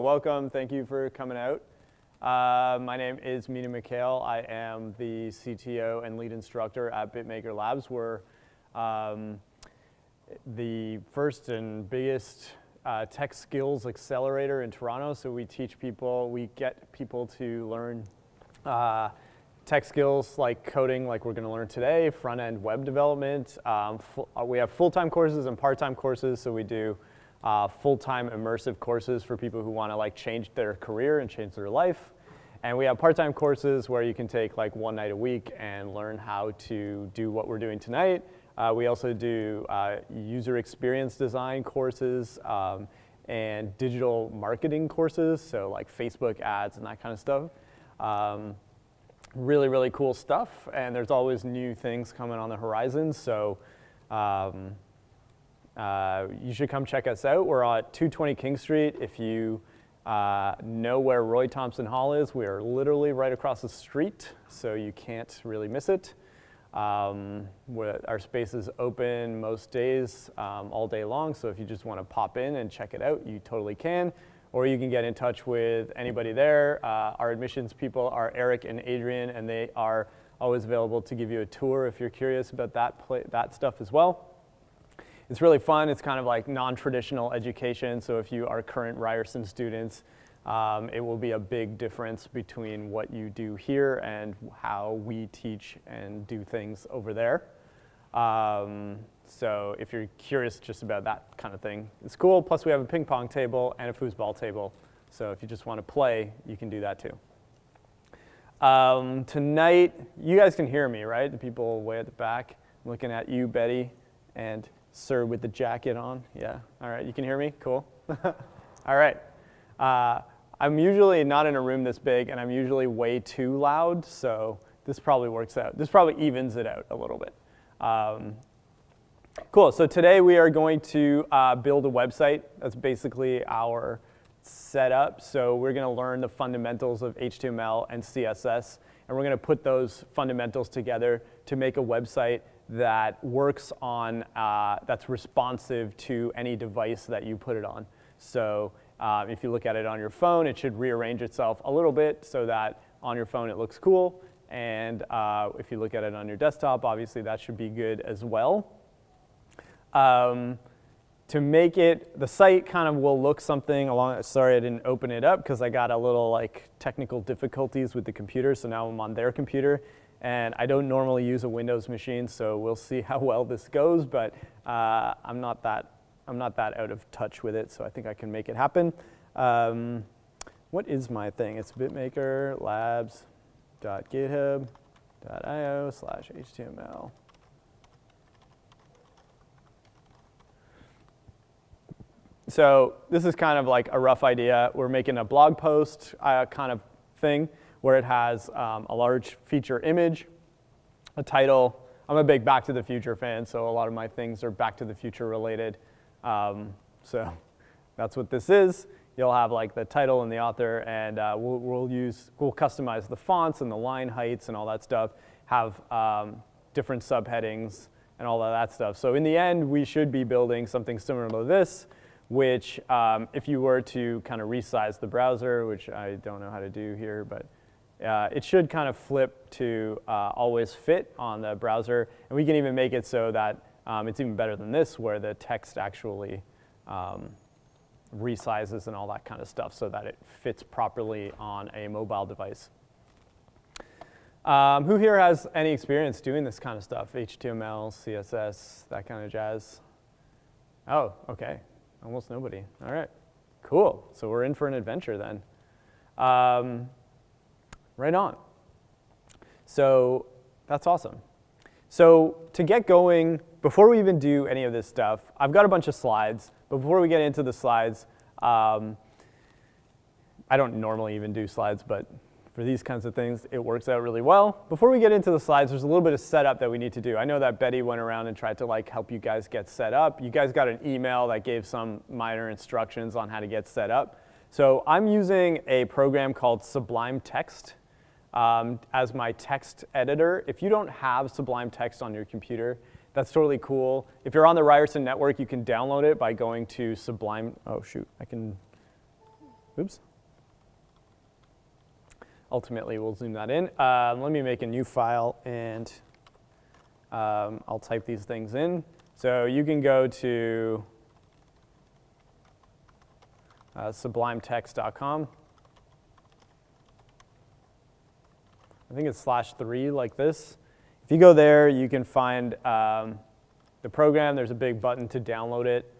welcome. Thank you for coming out. My name is Mina Mikhail. I am the CTO and lead instructor at Bitmaker Labs. We're the first and biggest tech skills accelerator in Toronto. So we teach people, we get people to learn tech skills like coding, like we're going to learn today, front-end web development. We have full-time courses and part-time courses, so we do full-time immersive courses for people who want to like change their career and change their life. And we have part-time courses where you can take like one night a week and learn how to do what we're doing tonight. We also do user experience design courses and digital marketing courses, so like Facebook ads and that kind of stuff. Really, really cool stuff, and there's always new things coming on the horizon, so you should come check us out. We're at 220 King Street. If you know where Roy Thompson Hall is, we are literally right across the street, so you can't really miss it. Our space is open most days, all day long, so if you just want to pop in and check it out, you totally can. Or you can get in touch with anybody there. Our admissions people are Eric and Adrian, and they are always available to give you a tour if you're curious about that stuff as well. It's really fun. It's kind of like non-traditional education, so if you are current Ryerson students, it will be a big difference between what you do here and how we teach and do things over there. So if you're curious just about that kind of thing, it's cool. Plus we have a ping pong table and a foosball table. So if you just want to play, you can do that too. Tonight, you guys can hear me, right? The people way at the back. I'm looking at you, Betty, and Sir with the jacket on. Yeah, all right, you can hear me? Cool. All right. I'm usually not in a room this big, and I'm usually way too loud, so this probably works out. This probably evens it out a little bit. Cool, so today we are going to build a website. That's basically our setup. So we're going to learn the fundamentals of HTML and CSS, and we're going to put those fundamentals together to make a website that works on, that's responsive to any device that you put it on. So if you look at it on your phone, it should rearrange itself a little bit so that on your phone it looks cool. And if you look at it on your desktop, obviously that should be good as well. To make it, the site kind of will look something along, sorry I didn't open it up because I got a little like technical difficulties with the computer, so now I'm on their computer. And I don't normally use a Windows machine, so we'll see how well this goes, but I'm not that out of touch with it, so I think I can make it happen. What is my thing? It's Bitmaker labs.github.io/HTML. So this is kind of like a rough idea. We're making a blog post kind of thing where it has a large feature image, a title. I'm a big Back to the Future fan, so a lot of my things are Back to the Future related. So that's what this is. You'll have like the title and the author, and we'll customize the fonts and the line heights and all that stuff, have different subheadings and all of that stuff. So in the end, we should be building something similar to this, which if you were to kind of resize the browser, which I don't know how to do here, but it should kind of flip to always fit on the browser. And we can even make it so that it's even better than this, where the text actually resizes and all that kind of stuff so that it fits properly on a mobile device. Who here has any experience doing this kind of stuff? HTML, CSS, that kind of jazz? Oh, okay. Almost nobody. All right. Cool. So we're in for an adventure then. Right on. So that's awesome. So to get going, before we even do any of this stuff, I've got a bunch of slides. But before we get into the slides, I don't normally even do slides, but for these kinds of things, it works out really well. Before we get into the slides, there's a little bit of setup that we need to do. I know that Betty went around and tried to like help you guys get set up. You guys got an email that gave some minor instructions on how to get set up. So I'm using a program called Sublime Text as my text editor. If you don't have Sublime Text on your computer, that's totally cool. If you're on the Ryerson network, you can download it by going to Sublime. Oh shoot, I can Oops. Ultimately, we'll zoom that in. Let me make a new file, and I'll type these things in. So you can go to sublimetext.com. I think it's /3 like this. If you go there, you can find the program. There's a big button to download it.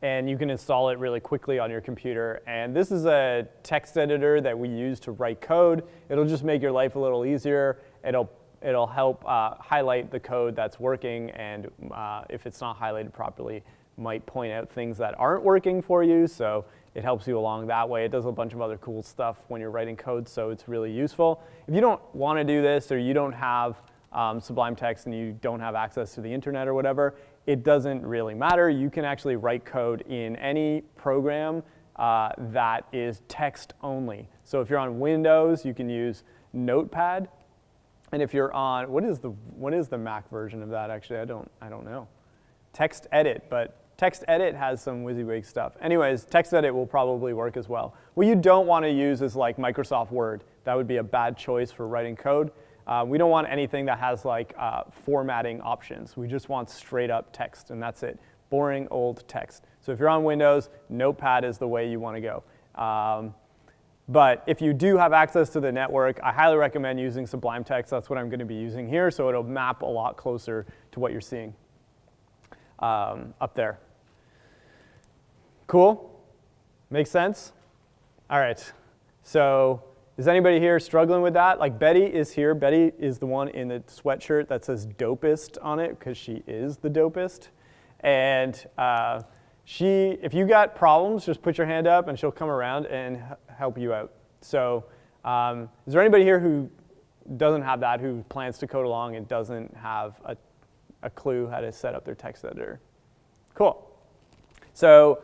And you can install it really quickly on your computer. And this is a text editor that we use to write code. It'll just make your life a little easier. It'll help highlight the code that's working, and if it's not highlighted properly, might point out things that aren't working for you, so it helps you along that way. It does a bunch of other cool stuff when you're writing code, so it's really useful. If you don't want to do this, or you don't have Sublime Text and you don't have access to the internet or whatever, it doesn't really matter. You can actually write code in any program that is text only. So if you're on Windows, you can use Notepad. And if you're on, what is the Mac version of that actually? I don't know. Text Edit, but Text Edit has some WYSIWYG stuff. Anyways, Text Edit will probably work as well. What you don't want to use is like Microsoft Word. That would be a bad choice for writing code. We don't want anything that has like formatting options. We just want straight up text, and that's it. Boring old text. So if you're on Windows, Notepad is the way you want to go. But if you do have access to the network, I highly recommend using Sublime Text. That's what I'm going to be using here, so it'll map a lot closer to what you're seeing up there. Cool? Makes sense? All right. So is anybody here struggling with that? Like Betty is here. Betty is the one in the sweatshirt that says dopest on it, because she is the dopest. And if you got problems, just put your hand up and she'll come around and help you out. So is there anybody here who doesn't have that, who plans to code along and doesn't have a clue how to set up their text editor? Cool. So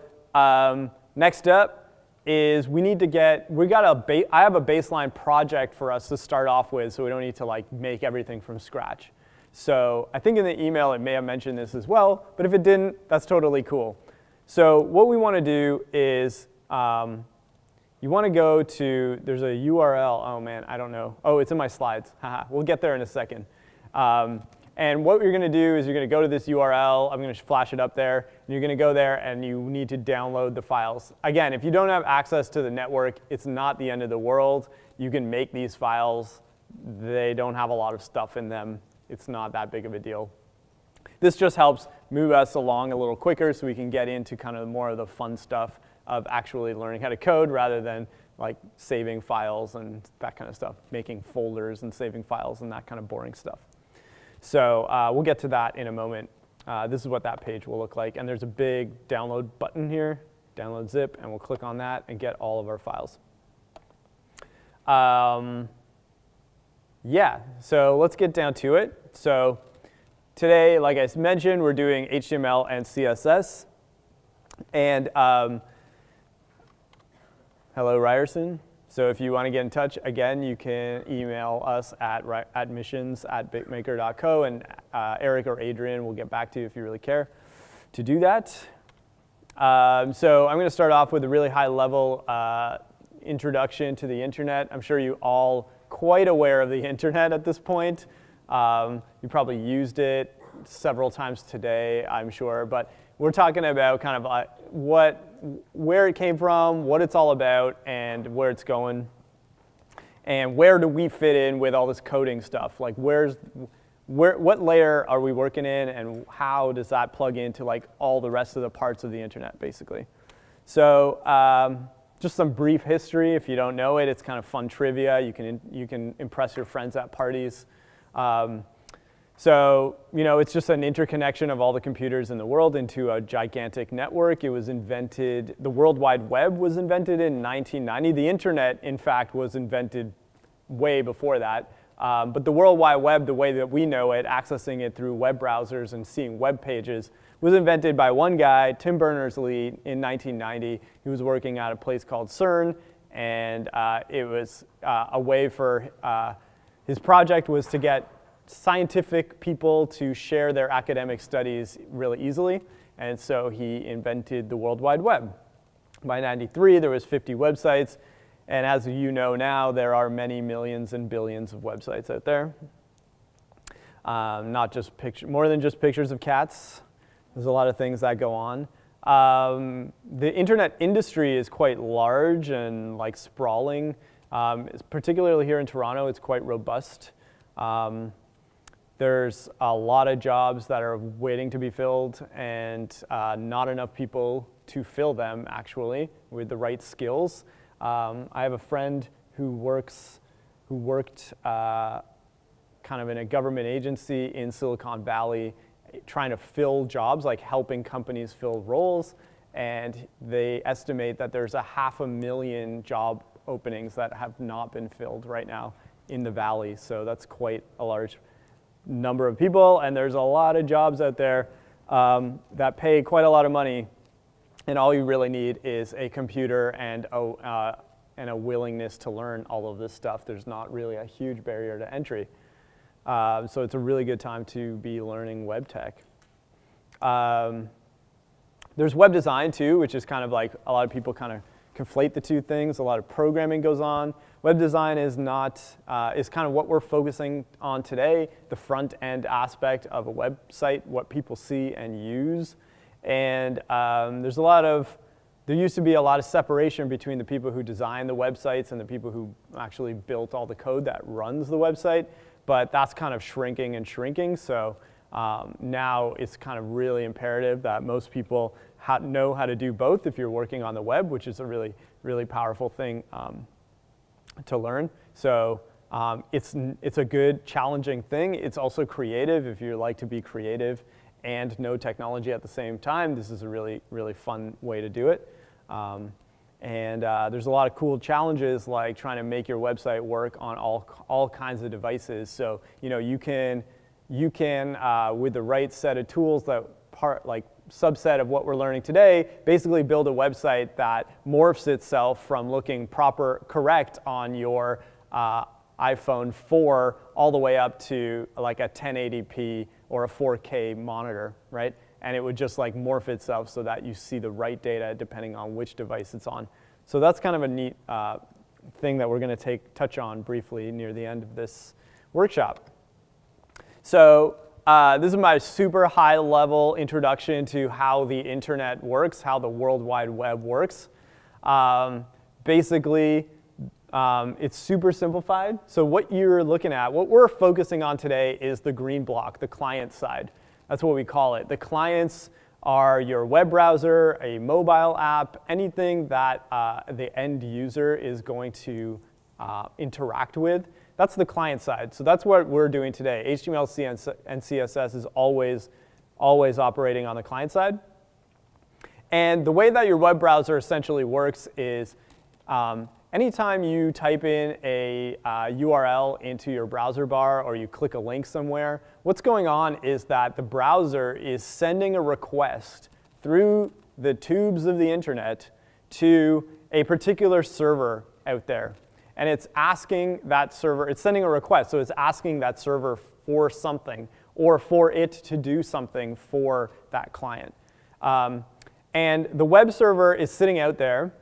next up is I have a baseline project for us to start off with, so we don't need to like make everything from scratch. So I think in the email it may have mentioned this as well, but if it didn't, that's totally cool. So what we want to do is you want to go to, there's a URL, oh man, I don't know. Oh, it's in my slides. We'll get there in a second. And what you're going to do is you're going to go to this URL. I'm going to flash it up there. And you're going to go there, and you need to download the files. Again, if you don't have access to the network, it's not the end of the world. You can make these files. They don't have a lot of stuff in them. It's not that big of a deal. This just helps move us along a little quicker so we can get into kind of more of the fun stuff of actually learning how to code rather than like saving files and that kind of stuff, making folders and saving files and that kind of boring stuff. So we'll get to that in a moment. This is what that page will look like. And there's a big download button here, download zip, and we'll click on that and get all of our files. Yeah, so let's get down to it. So today, like I mentioned, we're doing HTML and CSS. And hello, Ryerson. So if you want to get in touch, again, you can email us at admissions@bitmaker.co, and Eric or Adrian will get back to you if you really care to do that. So I'm going to start off with a really high-level introduction to the internet. I'm sure you all quite aware of the internet at this point. You probably used it several times today, I'm sure, but we're talking about kind of where it came from, what it's all about, and where it's going, and where do we fit in with all this coding stuff? Like what layer are we working in, and how does that plug into like all the rest of the parts of the internet, basically? So just some brief history. If you don't know it, it's kind of fun trivia. You can impress your friends at parties. So, it's just an interconnection of all the computers in the world into a gigantic network. It was invented, the World Wide Web was invented in 1990. The internet, in fact, was invented way before that. But the World Wide Web, the way that we know it, accessing it through web browsers and seeing web pages, was invented by one guy, Tim Berners-Lee, in 1990. He was working at a place called CERN, and it was a way for, his project was to get scientific people to share their academic studies really easily, and so he invented the World Wide Web. By 93, there was 50 websites. And as you know now, there are many millions and billions of websites out there. Not just more than just pictures of cats. There's a lot of things that go on. The internet industry is quite large and like sprawling. Particularly here in Toronto, it's quite robust. There's a lot of jobs that are waiting to be filled and not enough people to fill them actually with the right skills. I have a friend who worked kind of in a government agency in Silicon Valley trying to fill jobs, like helping companies fill roles, and they estimate that there's 500,000 job openings that have not been filled right now in the valley. So that's quite a large number of people, and there's a lot of jobs out there that pay quite a lot of money, and all you really need is a computer and a willingness to learn all of this stuff. There's not really a huge barrier to entry. So it's a really good time to be learning web tech. There's web design too, which is kind of like a lot of people kind of conflate the two things. A lot of programming goes on. Web design is kind of what we're focusing on today, the front end aspect of a website, what people see and use. And there used to be a lot of separation between the people who design the websites and the people who actually built all the code that runs the website, but that's kind of shrinking and shrinking. So now it's kind of really imperative that most people know how to do both if you're working on the web, which is a really, really powerful thing to learn. So it's a good, challenging thing. It's also creative. If you like to be creative and know technology at the same time, this is a really, really fun way to do it. There's a lot of cool challenges, like trying to make your website work on all kinds of devices. So you can with the right set of tools, that subset of what we're learning today, basically build a website that morphs itself from looking correct on your iPhone 4 all the way up to like a 1080p or a 4K monitor, right? And it would just like morph itself so that you see the right data depending on which device it's on. So that's kind of a neat thing that we're going to touch on briefly near the end of this workshop. So this is my super high level introduction to how the internet works, how the World Wide Web works. Basically, it's super simplified. So what you're looking at, what we're focusing on today is the green block, the client side. That's what we call it. The clients are your web browser, a mobile app, anything that the end user is going to interact with. That's the client side. So that's what we're doing today. HTML and CSS is always operating on the client side. And the way that your web browser essentially works is anytime you type in a URL into your browser bar or you click a link somewhere, what's going on is that the browser is sending a request through the tubes of the internet to a particular server out there. And it's asking that server, it's sending a request, so it's asking that server for something or for it to do something for that client. And the web server is sitting out there.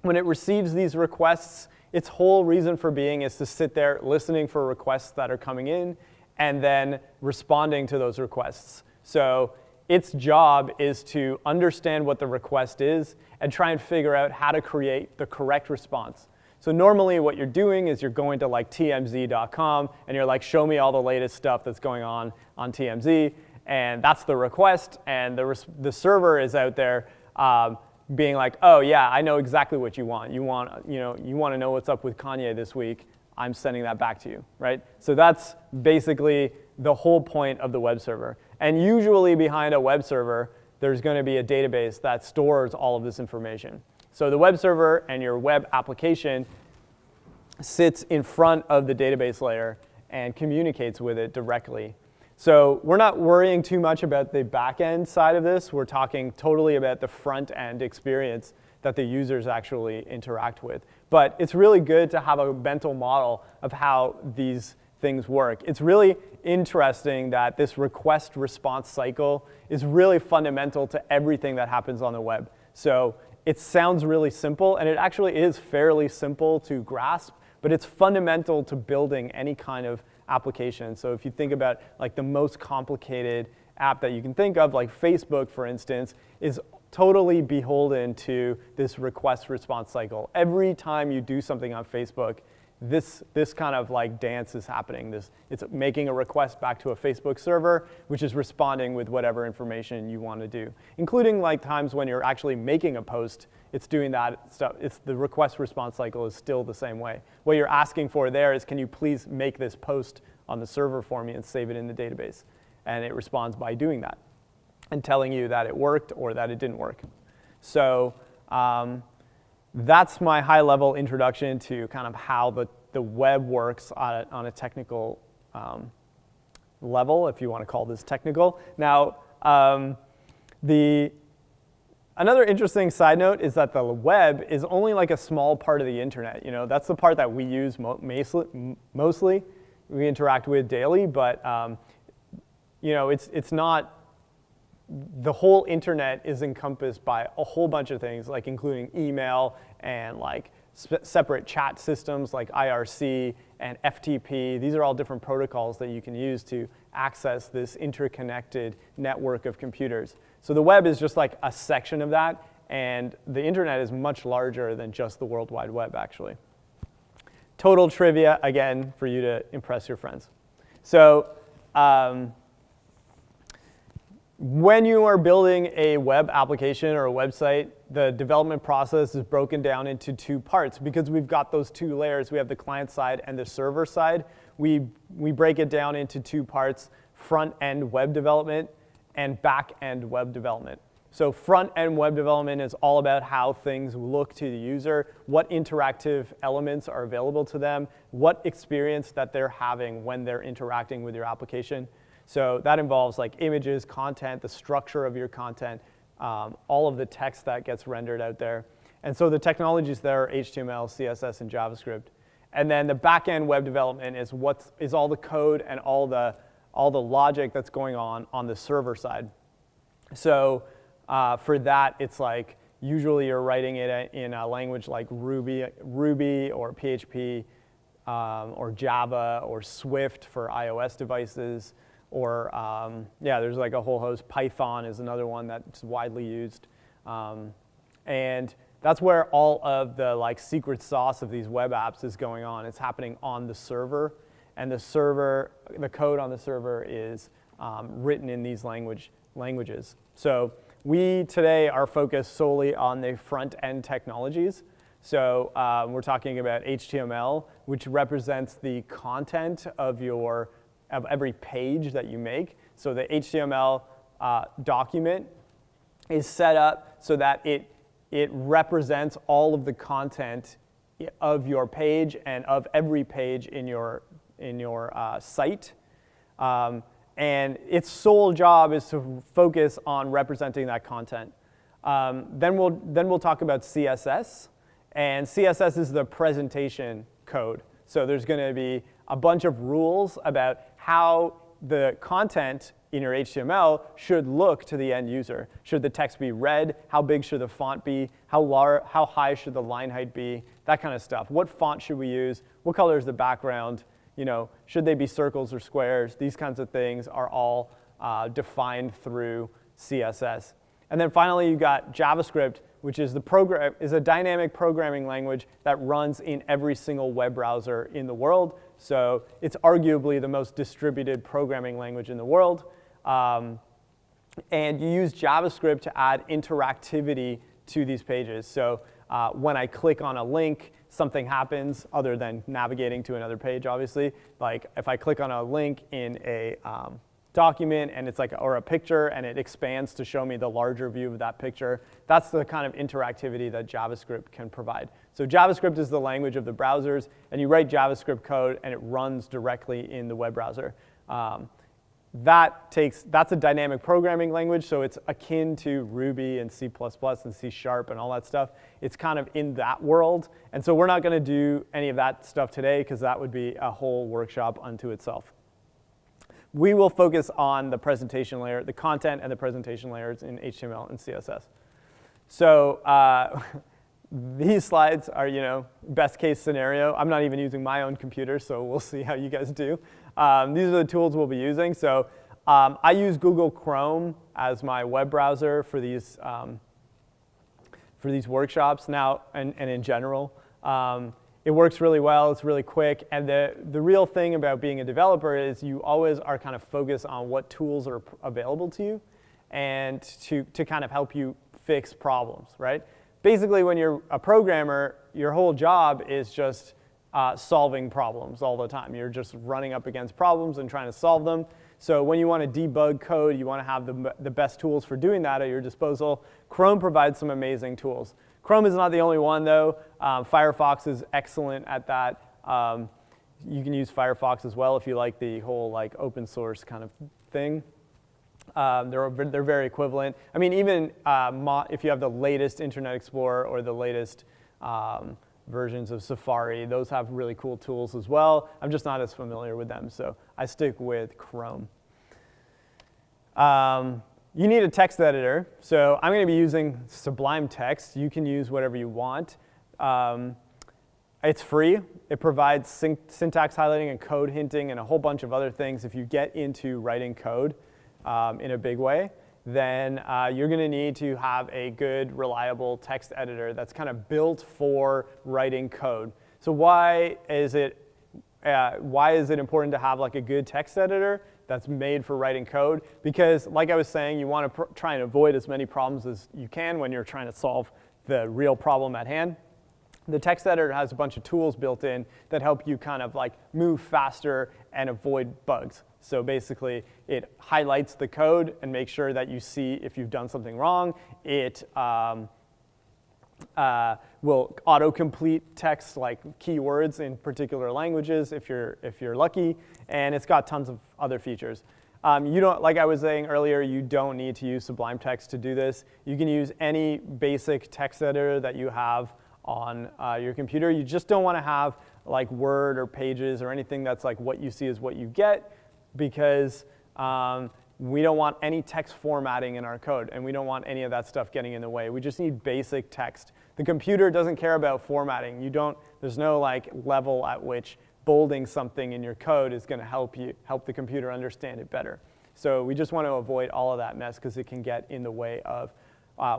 When it receives these requests, its whole reason for being is to sit there listening for requests that are coming in and then responding to those requests. So its job is to understand what the request is and try and figure out how to create the correct response. So normally what you're doing is you're going to like tmz.com and you're like, show me all the latest stuff that's going on TMZ, and that's the request, and the server is out there being like, oh yeah, I know exactly what you want. You want to know what's up with Kanye this week. I'm sending that back to you, right? So that's basically the whole point of the web server. And usually behind a web server, there's going to be a database that stores all of this information. So the web server and your web application sits in front of the database layer and communicates with it directly. So we're not worrying too much about the back-end side of this. We're talking totally about the front-end experience that the users actually interact with. But it's really good to have a mental model of how these things work. It's really interesting that this request-response cycle is really fundamental to everything that happens on the web. So it sounds really simple, and it actually is fairly simple to grasp, but it's fundamental to building any kind of application. So if you think about like the most complicated app that you can think of, like Facebook, for instance, is totally beholden to this request response cycle. Every time you do something on Facebook, this kind of like dance is happening. It's making a request back to a Facebook server, which is responding with whatever information you want to do, including like times when you're actually making a post. It's doing that stuff. The request response cycle is still the same way. What you're asking for there is, can you please make this post on the server for me and save it in the database? And it responds by doing that and telling you that it worked or that it didn't work. So that's my high-level introduction to kind of how the web works on a technical level, if you want to call this technical. Now, another interesting side note is that the web is only like a small part of the internet. You know, that's the part that we use mostly, we interact with daily, but you know, it's not. The whole internet is encompassed by a whole bunch of things, like including email and like separate chat systems like IRC and FTP. These are all different protocols that you can use to access this interconnected network of computers. So the web is just like a section of that, and the internet is much larger than just the World Wide Web, actually. Total trivia, again, for you to impress your friends. So when you are building a web application or a website, the development process is broken down into two parts because we've got those two layers. We have the client side and the server side. We break it down into two parts: front-end web development and back-end web development. So front-end web development is all about how things look to the user, what interactive elements are available to them, what experience that they're having when they're interacting with your application. So that involves like images, content, the structure of your content, all of the text that gets rendered out there. And so the technologies there are HTML, CSS, and JavaScript. And then the back-end web development is all the code and all the logic that's going on the server side. So for that, it's like usually you're writing it in a language like Ruby or PHP or Java or Swift for iOS devices. Or yeah, there's like a whole host. Python is another one that's widely used. And that's where all of the like secret sauce of these web apps is going on. It's happening on the server, and the code on the server is written in these languages. So we today are focused solely on the front-end technologies. So we're talking about HTML, which represents the content of every page that you make. So the HTML document is set up so that it represents all of the content of your page and of every page in your site. And its sole job is to focus on representing that content. Then we'll talk about CSS, and CSS is the presentation code. So there's going to be a bunch of rules about how the content in your HTML should look to the end user. Should the text be red? How big should the font be? How high should the line height be? That kind of stuff. What font should we use? What color is the background? You know, should they be circles or squares? These kinds of things are all defined through CSS. And then finally, you've got JavaScript, which is a dynamic programming language that runs in every single web browser in the world. So it's arguably the most distributed programming language in the world. And you use JavaScript to add interactivity to these pages. So when I click on a link, something happens other than navigating to another page, obviously. Like if I click on a link in a document and it's like, or a picture, and it expands to show me the larger view of that picture, that's the kind of interactivity that JavaScript can provide. So JavaScript is the language of the browsers, and you write JavaScript code and it runs directly in the web browser. That's a dynamic programming language, so it's akin to Ruby and C++ and C# and all that stuff. It's kind of in that world, and so we're not going to do any of that stuff today because that would be a whole workshop unto itself. We will focus on the presentation layer, the content and the presentation layers in HTML and CSS. So these slides are, best case scenario. I'm not even using my own computer, so we'll see how you guys do. These are the tools we'll be using. So I use Google Chrome as my web browser for these workshops now and in general. It works really well, it's really quick, and the real thing about being a developer is you always are kind of focused on what tools are available to you and to kind of help you fix problems, right? Basically, when you're a programmer, your whole job is just solving problems all the time. You're just running up against problems and trying to solve them. So when you want to debug code, you want to have the best tools for doing that at your disposal. Chrome provides some amazing tools. Chrome is not the only one, though. Firefox is excellent at that. You can use Firefox as well if you like the whole open source kind of thing. They're very equivalent. I mean, even if you have the latest Internet Explorer or the latest versions of Safari, those have really cool tools as well. I'm just not as familiar with them, so I stick with Chrome. You need a text editor, so I'm going to be using Sublime Text. You can use whatever you want. It's free. It provides syntax highlighting and code hinting and a whole bunch of other things. If you get into writing code in a big way, then you're going to need to have a good, reliable text editor that's kind of built for writing code. So why is it important to have a good text editor that's made for writing code? Because like I was saying, you want to try and avoid as many problems as you can when you're trying to solve the real problem at hand. The text editor has a bunch of tools built in that help you kind of move faster and avoid bugs. So basically, it highlights the code and makes sure that you see if you've done something wrong. It will autocomplete text like keywords in particular languages if you're lucky, and it's got tons of other features. You don't, like I was saying earlier, you don't need to use Sublime Text to do this. You can use any basic text editor that you have on your computer. You just don't want to have Word or Pages or anything that's what you see is what you get, because we don't want any text formatting in our code, and we don't want any of that stuff getting in the way. We just need basic text. The computer doesn't care about formatting. There's no level at which bolding something in your code is going to help the computer understand it better. So we just want to avoid all of that mess because it can get in the way of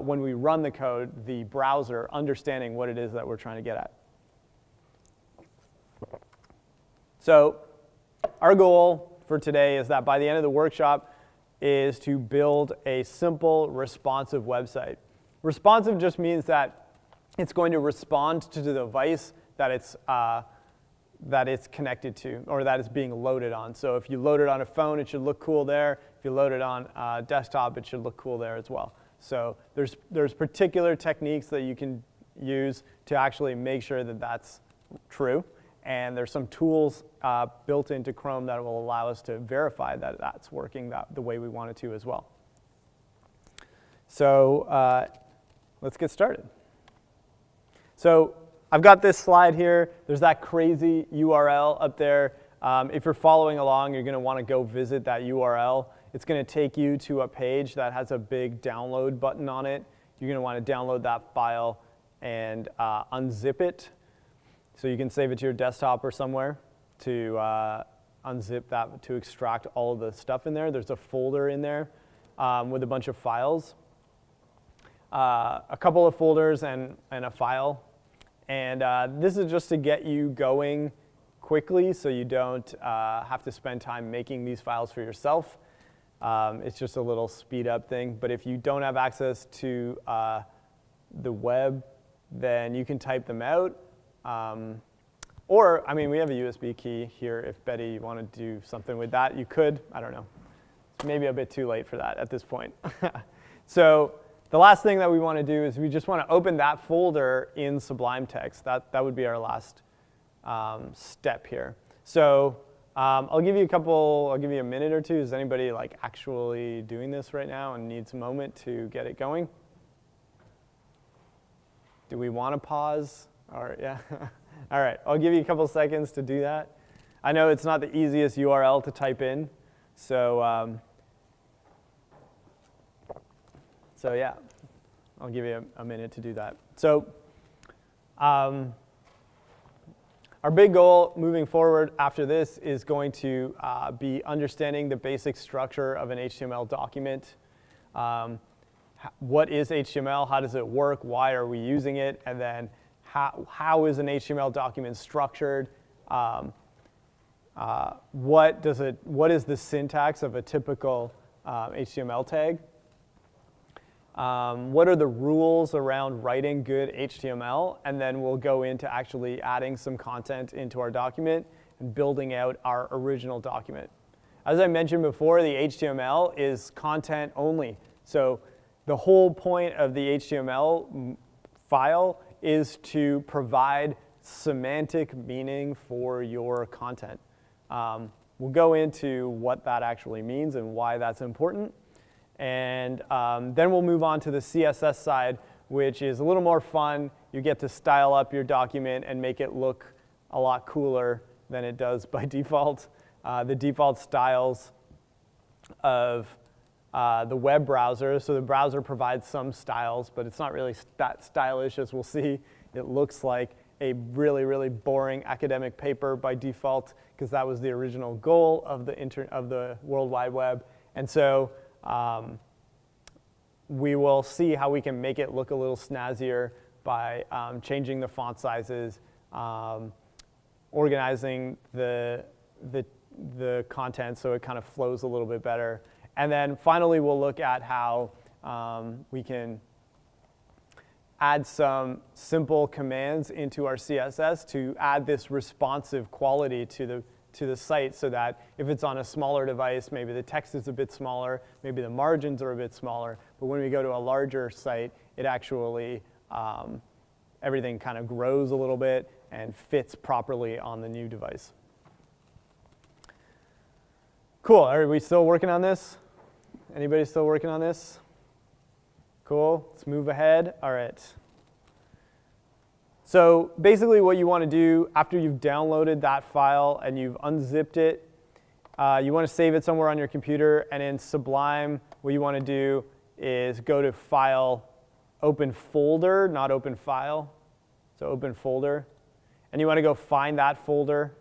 when we run the code, the browser understanding what it is that we're trying to get at. So our goal for today is that by the end of the workshop is to build a simple, responsive website. Responsive just means that it's going to respond to the device that it's connected to or that it's being loaded on. So if you load it on a phone, it should look cool there. If you load it on a desktop, it should look cool there as well. So there's particular techniques that you can use to actually make sure that that's true. And there's some tools built into Chrome that will allow us to verify that that's working the way we want it to as well. So let's get started. So I've got this slide here. There's that crazy URL up there. If you're following along, you're going to want to go visit that URL. It's going to take you to a page that has a big download button on it. You're going to want to download that file and unzip it. So you can save it to your desktop or somewhere to unzip that, to extract all of the stuff in there. There's a folder in there with a bunch of files, a couple of folders and a file. And this is just to get you going quickly so you don't have to spend time making these files for yourself. It's just a little speed up thing. But if you don't have access to the web, then you can type them out. Or, I mean, we have a USB key here. If Betty, you want to do something with that, you could. I don't know. It's maybe a bit too late for that at this point. So the last thing that we want to do is we just want to open that folder in Sublime Text. That would be our last step here. So I'll give you a minute or two. Is anybody actually doing this right now and needs a moment to get it going? Do we want to pause? Or, yeah. All right, I'll give you a couple seconds to do that. I know it's not the easiest URL to type in, so yeah, I'll give you a minute to do that. So our big goal moving forward after this is going to be understanding the basic structure of an HTML document. What is HTML? How does it work? Why are we using it? And then how is an HTML document structured? What is the syntax of a typical HTML tag? What are the rules around writing good HTML? And then we'll go into actually adding some content into our document and building out our original document. As I mentioned before, the HTML is content only. So the whole point of the HTML file is to provide semantic meaning for your content. We'll go into what that actually means and why that's important. And then we'll move on to the CSS side, which is a little more fun. You get to style up your document and make it look a lot cooler than it does by default. The default styles of the web browser. So the browser provides some styles, but it's not really that stylish, as we'll see. It looks like a really, really boring academic paper by default, because that was the original goal of the World Wide Web. And so we will see how we can make it look a little snazzier by changing the font sizes, organizing the content so it kind of flows a little bit better. And then finally, we'll look at how we can add some simple commands into our CSS to add this responsive quality to the site, so that if it's on a smaller device, maybe the text is a bit smaller, maybe the margins are a bit smaller, but when we go to a larger site, it actually, everything kind of grows a little bit and fits properly on the new device. Cool, are we still working on this? Anybody still working on this? Cool, let's move ahead. All right. So basically what you want to do after you've downloaded that file and you've unzipped it, you want to save it somewhere on your computer, and in Sublime, what you want to do is go to File, Open Folder, not Open File, so Open Folder. And you want to go find that folder.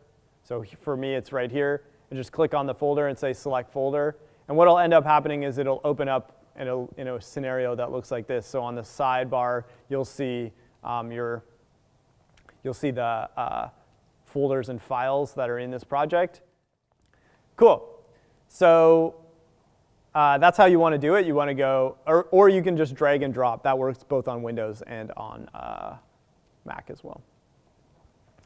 So for me, it's right here. And just click on the folder and say Select Folder. And what will end up happening is it'll open up in a scenario that looks like this. So on the sidebar, you'll see the folders and files that are in this project. Cool. So that's how you want to do it. You want to go, or you can just drag and drop. That works both on Windows and on Mac as well.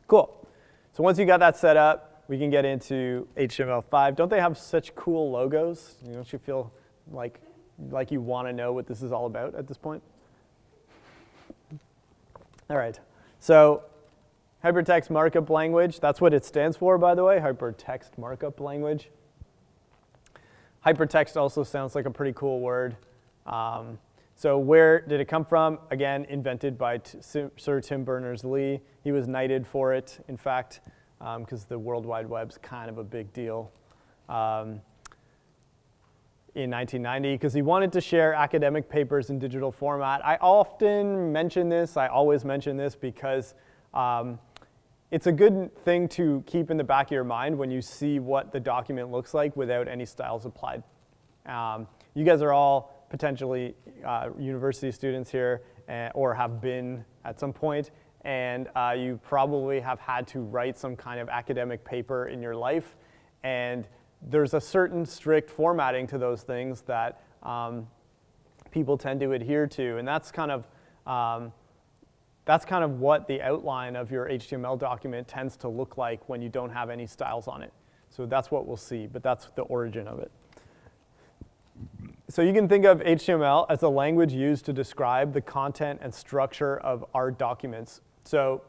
Cool. So once you got that set up, we can get into HTML5. Don't they have such cool logos? Don't you feel like you want to know what this is all about at this point? All right. So hypertext markup language, that's what it stands for, by the way, hypertext markup language. Hypertext also sounds like a pretty cool word. So where did it come from? Again, invented by Sir Tim Berners-Lee. He was knighted for it, in fact, because the World Wide Web's kind of a big deal in 1990, because he wanted to share academic papers in digital format. I often mention this, I always mention this, because it's a good thing to keep in the back of your mind when you see what the document looks like without any styles applied. You guys are all potentially university students here, or have been at some point, and you probably have had to write some kind of academic paper in your life, and there's a certain strict formatting to those things that people tend to adhere to, and that's kind of what the outline of your HTML document tends to look like when you don't have any styles on it. So that's what we'll see, but that's the origin of it. So you can think of HTML as a language used to describe the content and structure of our documents. So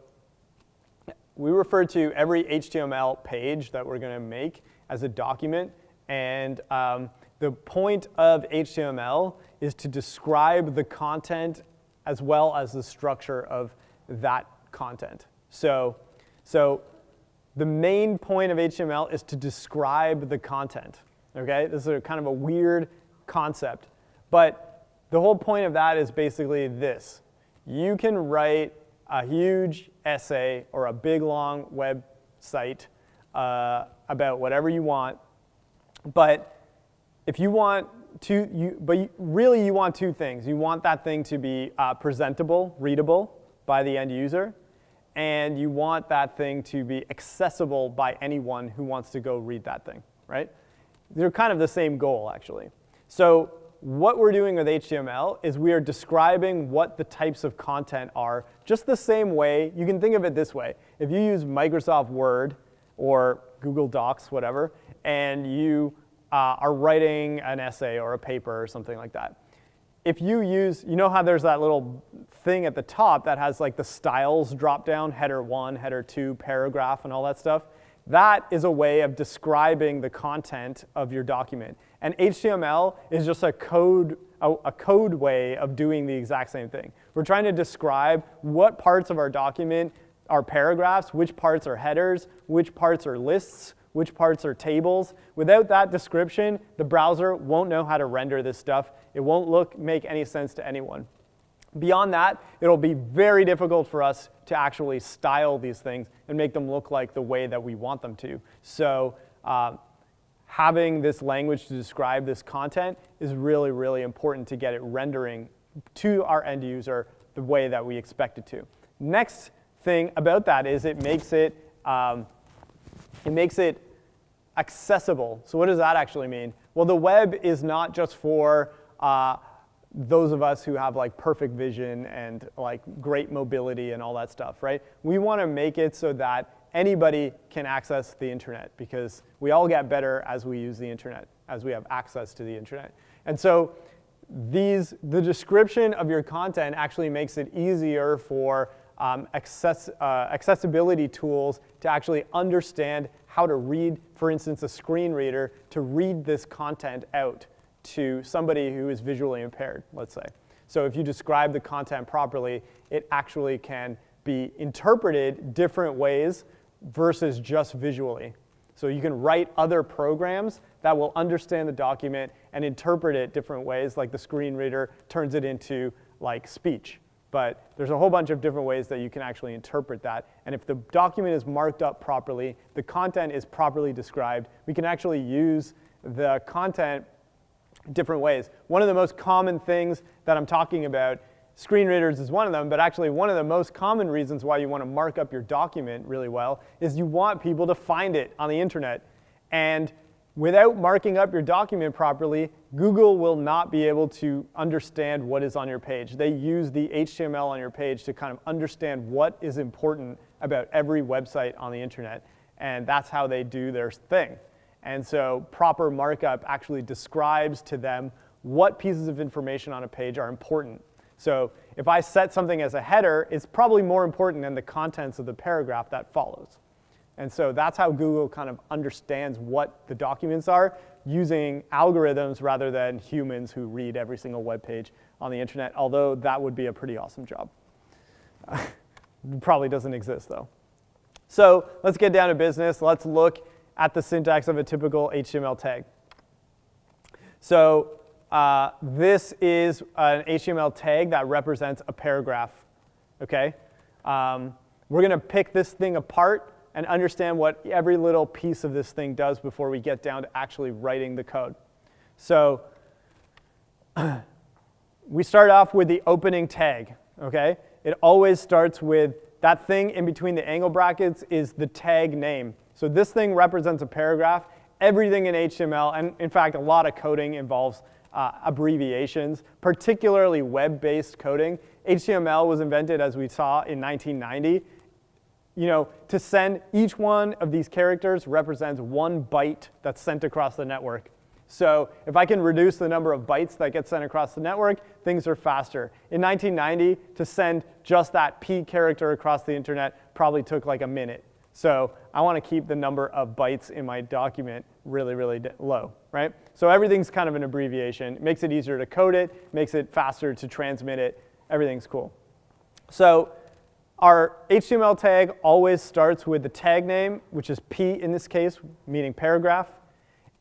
we refer to every HTML page that we're going to make as a document, and the point of HTML is to describe the content as well as the structure of that content. So the main point of HTML is to describe the content. Okay, this is kind of a weird concept, but the whole point of that is basically this. You can write a huge essay or a big long website about whatever you want, but if you want to, really you want two things. You want that thing to be presentable, readable by the end user, and you want that thing to be accessible by anyone who wants to go read that thing, right? They're kind of the same goal, actually. So what we're doing with HTML is we are describing what the types of content are, just the same way. You can think of it this way. If you use Microsoft Word or Google Docs, whatever, and you are writing an essay or a paper or something like that, if you use, you know how there's that little thing at the top that has like the styles drop down, header 1, header 2, paragraph, and all that stuff? That is a way of describing the content of your document. And HTML is just a code way of doing the exact same thing. We're trying to describe what parts of our document are paragraphs, which parts are headers, which parts are lists, which parts are tables. Without that description, the browser won't know how to render this stuff. It won't make any sense to anyone. Beyond that, it'll be very difficult for us to actually style these things and make them look like the way that we want them to. So having this language to describe this content is really, really important to get it rendering to our end user the way that we expect it to. Next thing about that is it makes it accessible. So what does that actually mean? Well, the web is not just for those of us who have like perfect vision and like great mobility and all that stuff, right? We want to make it so that anybody can access the internet, because we all get better as we use the internet, as we have access to the internet. And so the description of your content actually makes it easier for accessibility tools to actually understand how to read, for instance, a screen reader, to read this content out to somebody who is visually impaired, let's say. So if you describe the content properly, it actually can be interpreted different ways versus just visually. So you can write other programs that will understand the document and interpret it different ways, like the screen reader turns it into like speech. But there's a whole bunch of different ways that you can actually interpret that. And if the document is marked up properly, the content is properly described, we can actually use the content different ways. One of the most common things that I'm talking about, screen readers is one of them, but actually one of the most common reasons why you want to mark up your document really well is you want people to find it on the internet. And without marking up your document properly, Google will not be able to understand what is on your page. They use the HTML on your page to kind of understand what is important about every website on the internet. And that's how they do their thing. And so proper markup actually describes to them what pieces of information on a page are important. So if I set something as a header, it's probably more important than the contents of the paragraph that follows. And so that's how Google kind of understands what the documents are, using algorithms rather than humans who read every single web page on the internet, although that would be a pretty awesome job. It probably doesn't exist, though. So let's get down to business. Let's look at the syntax of a typical HTML tag. So this is an HTML tag that represents a paragraph. Okay? We're going to pick this thing apart and understand what every little piece of this thing does before we get down to actually writing the code. So we start off with the opening tag. Okay? It always starts with that thing in between the angle brackets is the tag name. So this thing represents a paragraph. Everything in HTML, and in fact, a lot of coding involves abbreviations, particularly web-based coding. HTML was invented, as we saw, in 1990. You know, to send each one of these characters represents 1 byte that's sent across the network. So if I can reduce the number of bytes that get sent across the network, things are faster. In 1990, to send just that P character across the internet probably took like a minute. So I want to keep the number of bytes in my document really, really low, right? So everything's kind of an abbreviation. It makes it easier to code it, makes it faster to transmit it. Everything's cool. So our HTML tag always starts with the tag name, which is P in this case, meaning paragraph.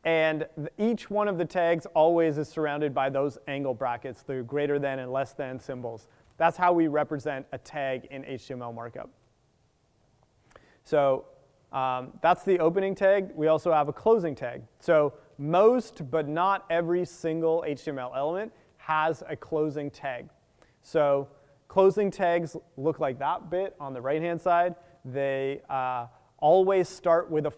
And each one of the tags always is surrounded by those angle brackets, the greater than and less than symbols. That's how we represent a tag in HTML markup. So that's the opening tag. We also have a closing tag. So most, but not every single HTML element has a closing tag. So closing tags look like that bit on the right-hand side. They always start with a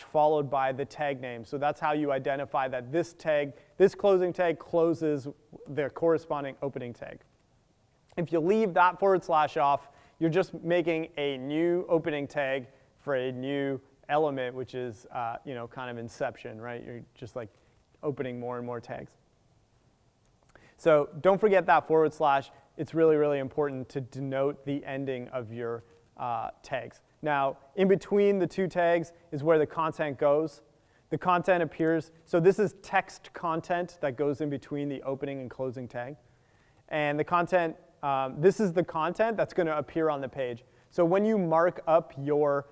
/ followed by the tag name. So that's how you identify that this tag, this closing tag closes the corresponding opening tag. If you leave that / off, you're just making a new opening tag for a new element, which is kind of inception, right? You're just like opening more and more tags. So don't forget that /. It's really, really important to denote the ending of your tags. Now, in between the two tags is where the content goes. The content appears, so this is text content that goes in between the opening and closing tag. And the content, this is the content that's going to appear on the page. So when you mark up your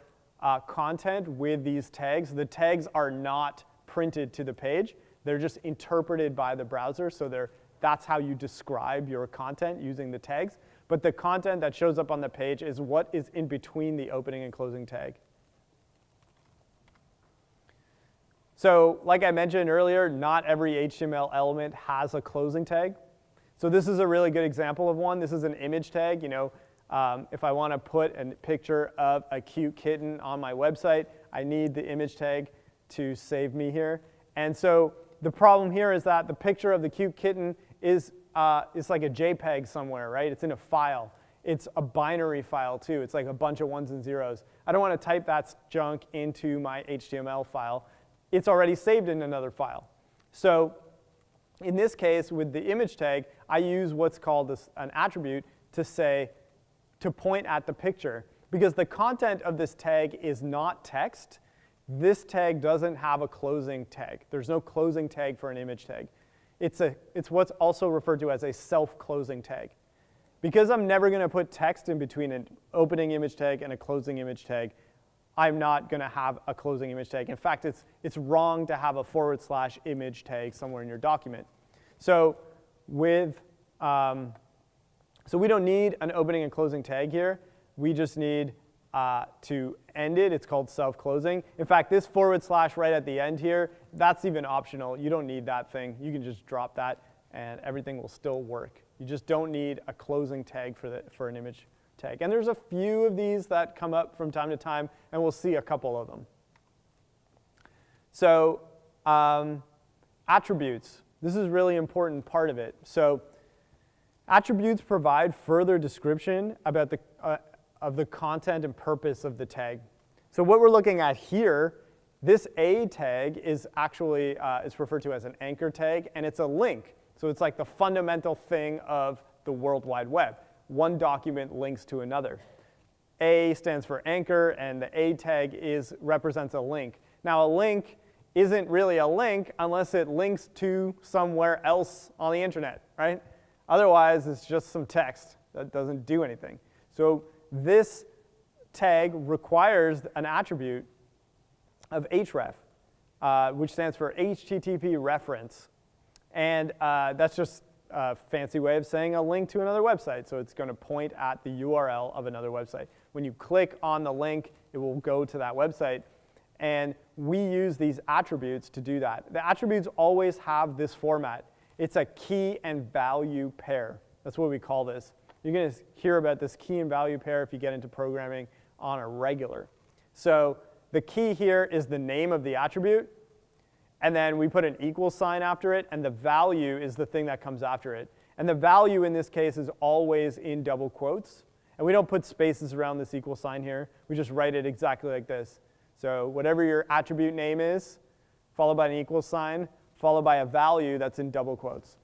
content with these tags, the tags are not printed to the page. They're just interpreted by the browser, so that's how you describe your content using the tags. But the content that shows up on the page is what is in between the opening and closing tag. So like I mentioned earlier, not every HTML element has a closing tag. So this is a really good example of one. This is an image tag. If I want to put a picture of a cute kitten on my website, I need the image tag to save me here. And so the problem here is that the picture of the cute kitten is like a JPEG somewhere, right? It's in a file. It's a binary file, too. It's like a bunch of ones and zeros. I don't want to type that junk into my HTML file. It's already saved in another file. So in this case, with the image tag, I use what's called an attribute to point at the picture. Because the content of this tag is not text, this tag doesn't have a closing tag. There's no closing tag for an image tag. It's what's also referred to as a self-closing tag. Because I'm never going to put text in between an opening image tag and a closing image tag, I'm not going to have a closing image tag. In fact, it's wrong to have a / image tag somewhere in your document. So we don't need an opening and closing tag here. We just need to end it. It's called self-closing. In fact, this / right at the end here, that's even optional. You don't need that thing. You can just drop that, and everything will still work. You just don't need a closing tag for an image tag. And there's a few of these that come up from time to time, and we'll see a couple of them. So attributes. This is a really important part of it. So attributes provide further description about of the content and purpose of the tag. So what we're looking at here, this A tag is actually it's referred to as an anchor tag, and it's a link. So it's like the fundamental thing of the World Wide Web. One document links to another. A stands for anchor, and the A tag represents a link. Now a link isn't really a link unless it links to somewhere else on the internet, right? Otherwise, it's just some text that doesn't do anything. So this tag requires an attribute of href, which stands for HTTP reference. And that's just a fancy way of saying a link to another website. So it's going to point at the URL of another website. When you click on the link, it will go to that website. And we use these attributes to do that. The attributes always have this format. It's a key and value pair. That's what we call this. You're going to hear about this key and value pair if you get into programming on a regular. So the key here is the name of the attribute, and then we put an equal sign after it, and the value is the thing that comes after it. And the value in this case is always in double quotes. And we don't put spaces around this equal sign here. We just write it exactly like this. So whatever your attribute name is, followed by an equal sign, followed by a value that's in double quotes.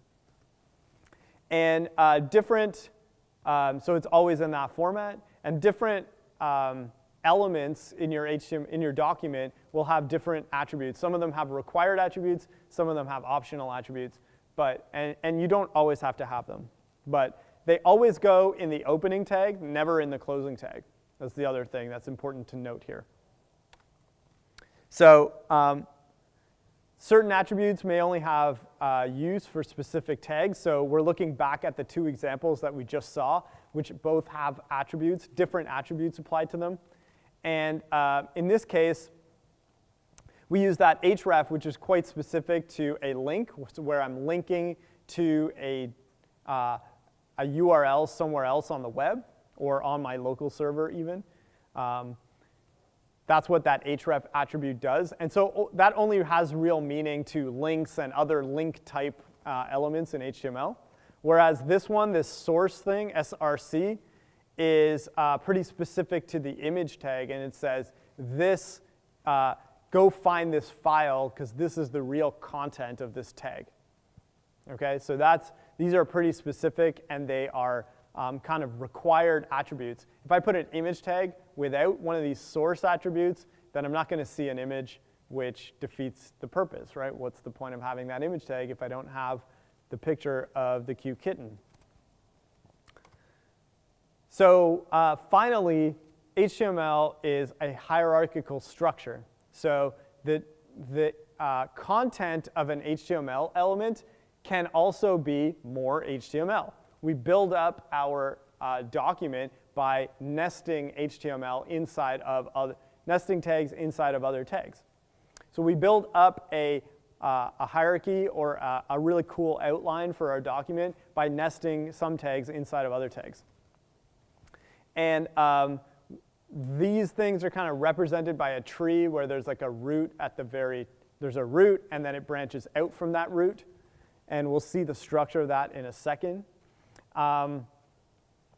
And so it's always in that format. And different elements in your document will have different attributes. Some of them have required attributes. Some of them have optional attributes. And you don't always have to have them. But they always go in the opening tag, never in the closing tag. That's the other thing that's important to note here. So Certain attributes may only have use for specific tags. So we're looking back at the two examples that we just saw, which both have attributes, different attributes applied to them. And in this case, we use that href, which is quite specific to a link, where I'm linking to a URL somewhere else on the web or on my local server even. That's what that href attribute does. And so that only has real meaning to links and other link type elements in HTML. Whereas this one, this source thing, src, is pretty specific to the image tag. And it says, this, go find this file, because this is the real content of this tag. Okay, so these are pretty specific, and they are kind of required attributes. If I put an image tag without one of these source attributes, then I'm not going to see an image, which defeats the purpose, right? What's the point of having that image tag if I don't have the picture of the cute kitten? So finally, HTML is a hierarchical structure. So the content of an HTML element can also be more HTML. We build up our document by nesting HTML inside of nesting tags inside of other tags. So we build up a hierarchy or a really cool outline for our document by nesting some tags inside of other tags. And these things are kind of represented by a tree where there's like a root at the there's a root, and then it branches out from that root. And we'll see the structure of that in a second.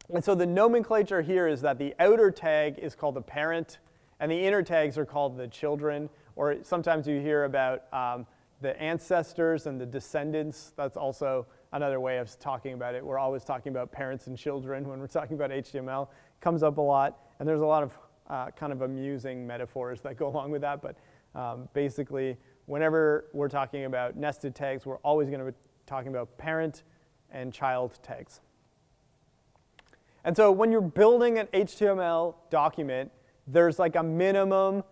And so the nomenclature here is that the outer tag is called the parent, and the inner tags are called the children. Or sometimes you hear about the ancestors and the descendants. That's also another way of talking about it. We're always talking about parents and children when we're talking about HTML. It comes up a lot, and there's a lot of kind of amusing metaphors that go along with that. But basically, whenever we're talking about nested tags, we're always going to be talking about parent and child tags. And so when you're building an HTML document, there's like a minimum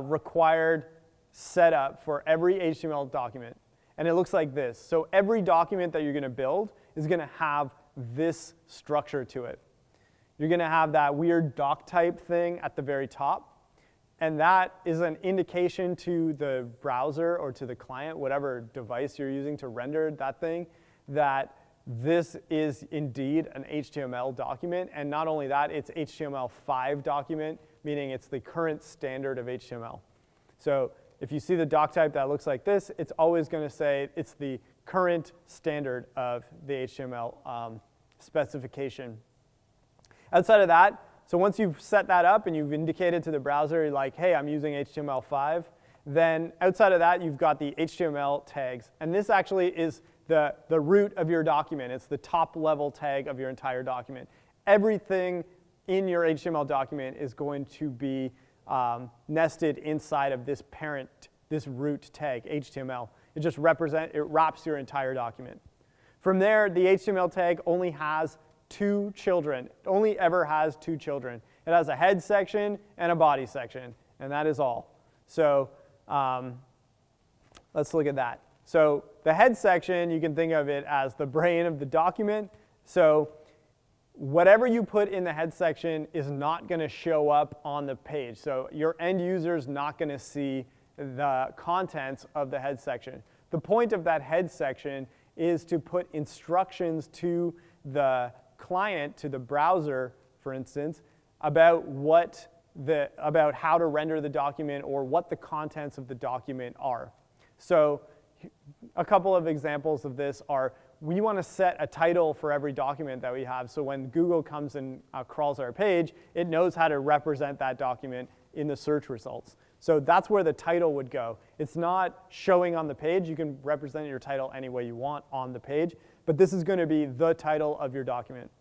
required setup for every HTML document. And it looks like this. So every document that you're going to build is going to have this structure to it. You're going to have that weird doc type thing at the very top. And that is an indication to the browser or to the client, whatever device you're using to render that thing, that this is indeed an HTML document. And not only that, it's HTML5 document, meaning it's the current standard of HTML. So if you see the doc type that looks like this, it's always going to say it's the current standard of the HTML specification. Outside of that, so once you've set that up and you've indicated to the browser, like, hey, I'm using HTML5, then outside of that, you've got the HTML tags. And this actually is the root of your document. It's the top level tag of your entire document. Everything in your HTML document is going to be nested inside of this parent, this root tag, HTML. It wraps your entire document. From there, the HTML tag only has two children. It only ever has two children. It has a head section and a body section, and that is all. So let's look at that. So the head section, you can think of it as the brain of the document. So whatever you put in the head section is not going to show up on the page. So your end user is not going to see the contents of the head section. The point of that head section is to put instructions to the client, to the browser, for instance, about how to render the document or what the contents of the document are. So a couple of examples of this are, we want to set a title for every document that we have. So when Google comes and crawls our page, it knows how to represent that document in the search results. So that's where the title would go. It's not showing on the page. You can represent your title any way you want on the page. But this is going to be the title of your document.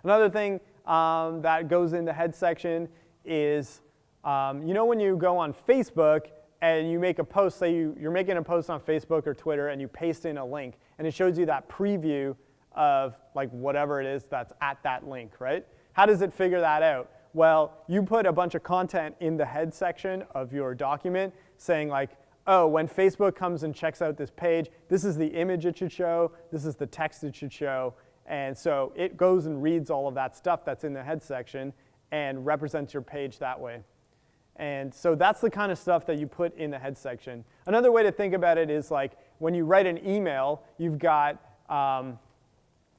Another thing that goes in the head section is, you know when you go on Facebook and you make a post, say you're making a post on Facebook or Twitter, and you paste in a link, and it shows you that preview of like whatever it is that's at that link, right? How does it figure that out? Well, you put a bunch of content in the head section of your document saying like, oh, when Facebook comes and checks out this page, this is the image it should show, this is the text it should show, and so it goes and reads all of that stuff that's in the head section and represents your page that way. And so that's the kind of stuff that you put in the head section. Another way to think about it is like when you write an email, you've got,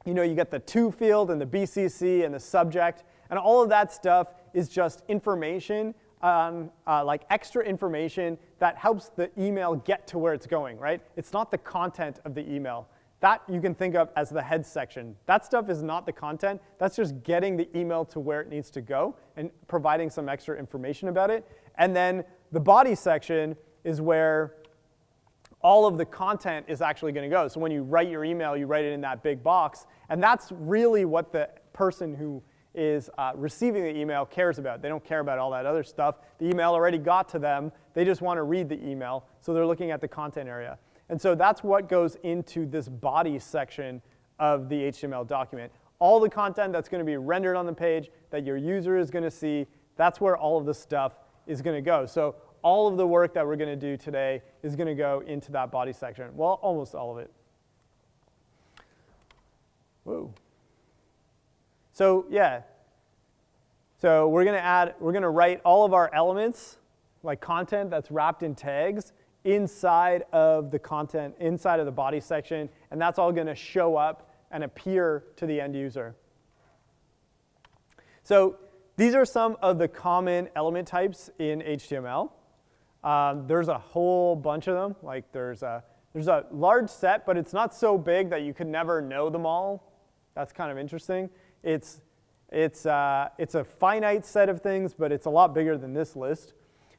you get the to field and the BCC and the subject, and all of that stuff is just information, like extra information that helps the email get to where it's going, right? It's not the content of the email. That you can think of as the head section. That stuff is not the content. That's just getting the email to where it needs to go and providing some extra information about it. And then the body section is where all of the content is actually going to go. So when you write your email, you write it in that big box. And that's really what the person who is receiving the email cares about. They don't care about all that other stuff. The email already got to them. They just want to read the email. So they're looking at the content area. And so that's what goes into this body section of the HTML document. All the content that's going to be rendered on the page that your user is going to see, that's where all of the stuff is going to go. So all of the work that we're going to do today is going to go into that body section. Well, almost all of it. Whoa. So yeah. So we're going to write all of our elements, like content that's wrapped in tags, inside of the content, inside of the body section, and that's all going to show up and appear to the end user. So these are some of the common element types in HTML. There's a whole bunch of them. Like there's a large set, but it's not so big that you could never know them all. That's kind of interesting. It's a finite set of things, but it's a lot bigger than this list.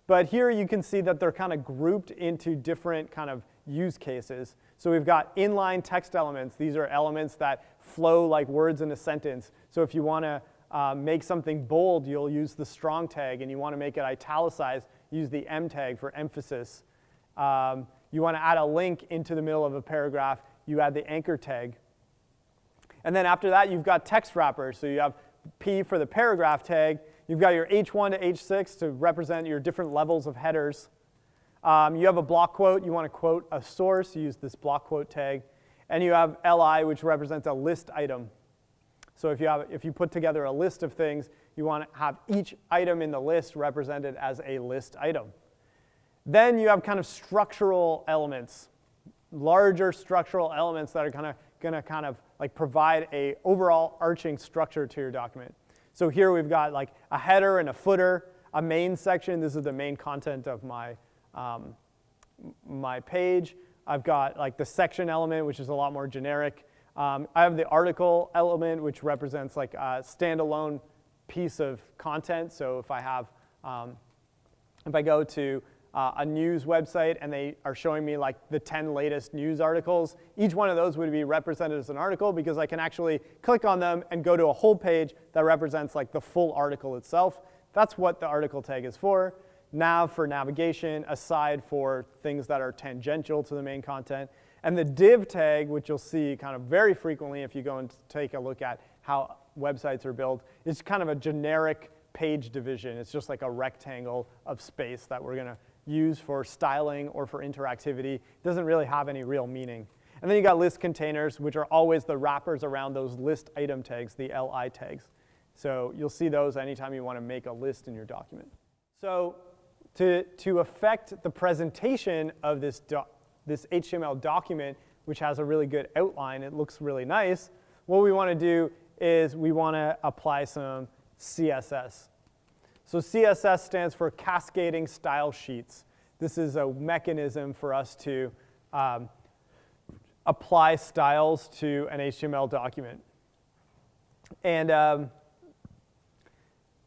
But here you can see that they're kind of grouped into different kind of use cases. So we've got inline text elements. These are elements that flow like words in a sentence. So if you want to make something bold, you'll use the strong tag. And you want to make it italicized, use the M tag for emphasis. You want to add a link into the middle of a paragraph, you add the anchor tag. And then after that, you've got text wrappers. So you have P for the paragraph tag. You've got your H1 to H6 to represent your different levels of headers. You have a block quote. You want to quote a source. You use this block quote tag. And you have LI, which represents a list item. So if you put together a list of things, you want to have each item in the list represented as a list item. Then you have kind of structural elements, larger structural elements that are going to kind of like provide a overall arching structure to your document. So here we've got like a header and a footer, a main section. This is the main content of my, my page. I've got like the section element, which is a lot more generic. I have the article element, which represents like a standalone piece of content. So if I go to a news website and they are showing me like the 10 latest news articles, each one of those would be represented as an article because I can actually click on them and go to a whole page that represents like the full article itself. That's what the article tag is for. Nav for navigation, aside for things that are tangential to the main content. And the div tag, which you'll see kind of very frequently if you go and take a look at how websites are built, is kind of a generic page division. It's just like a rectangle of space that we're going to use for styling or for interactivity. It doesn't really have any real meaning. And then you got list containers, which are always the wrappers around those list item tags, the LI tags. So you'll see those anytime you want to make a list in your document. So to affect the presentation of this HTML document, which has a really good outline, it looks really nice, what we want to do is we want to apply some CSS. So CSS stands for Cascading Style Sheets. This is a mechanism for us to apply styles to an HTML document. And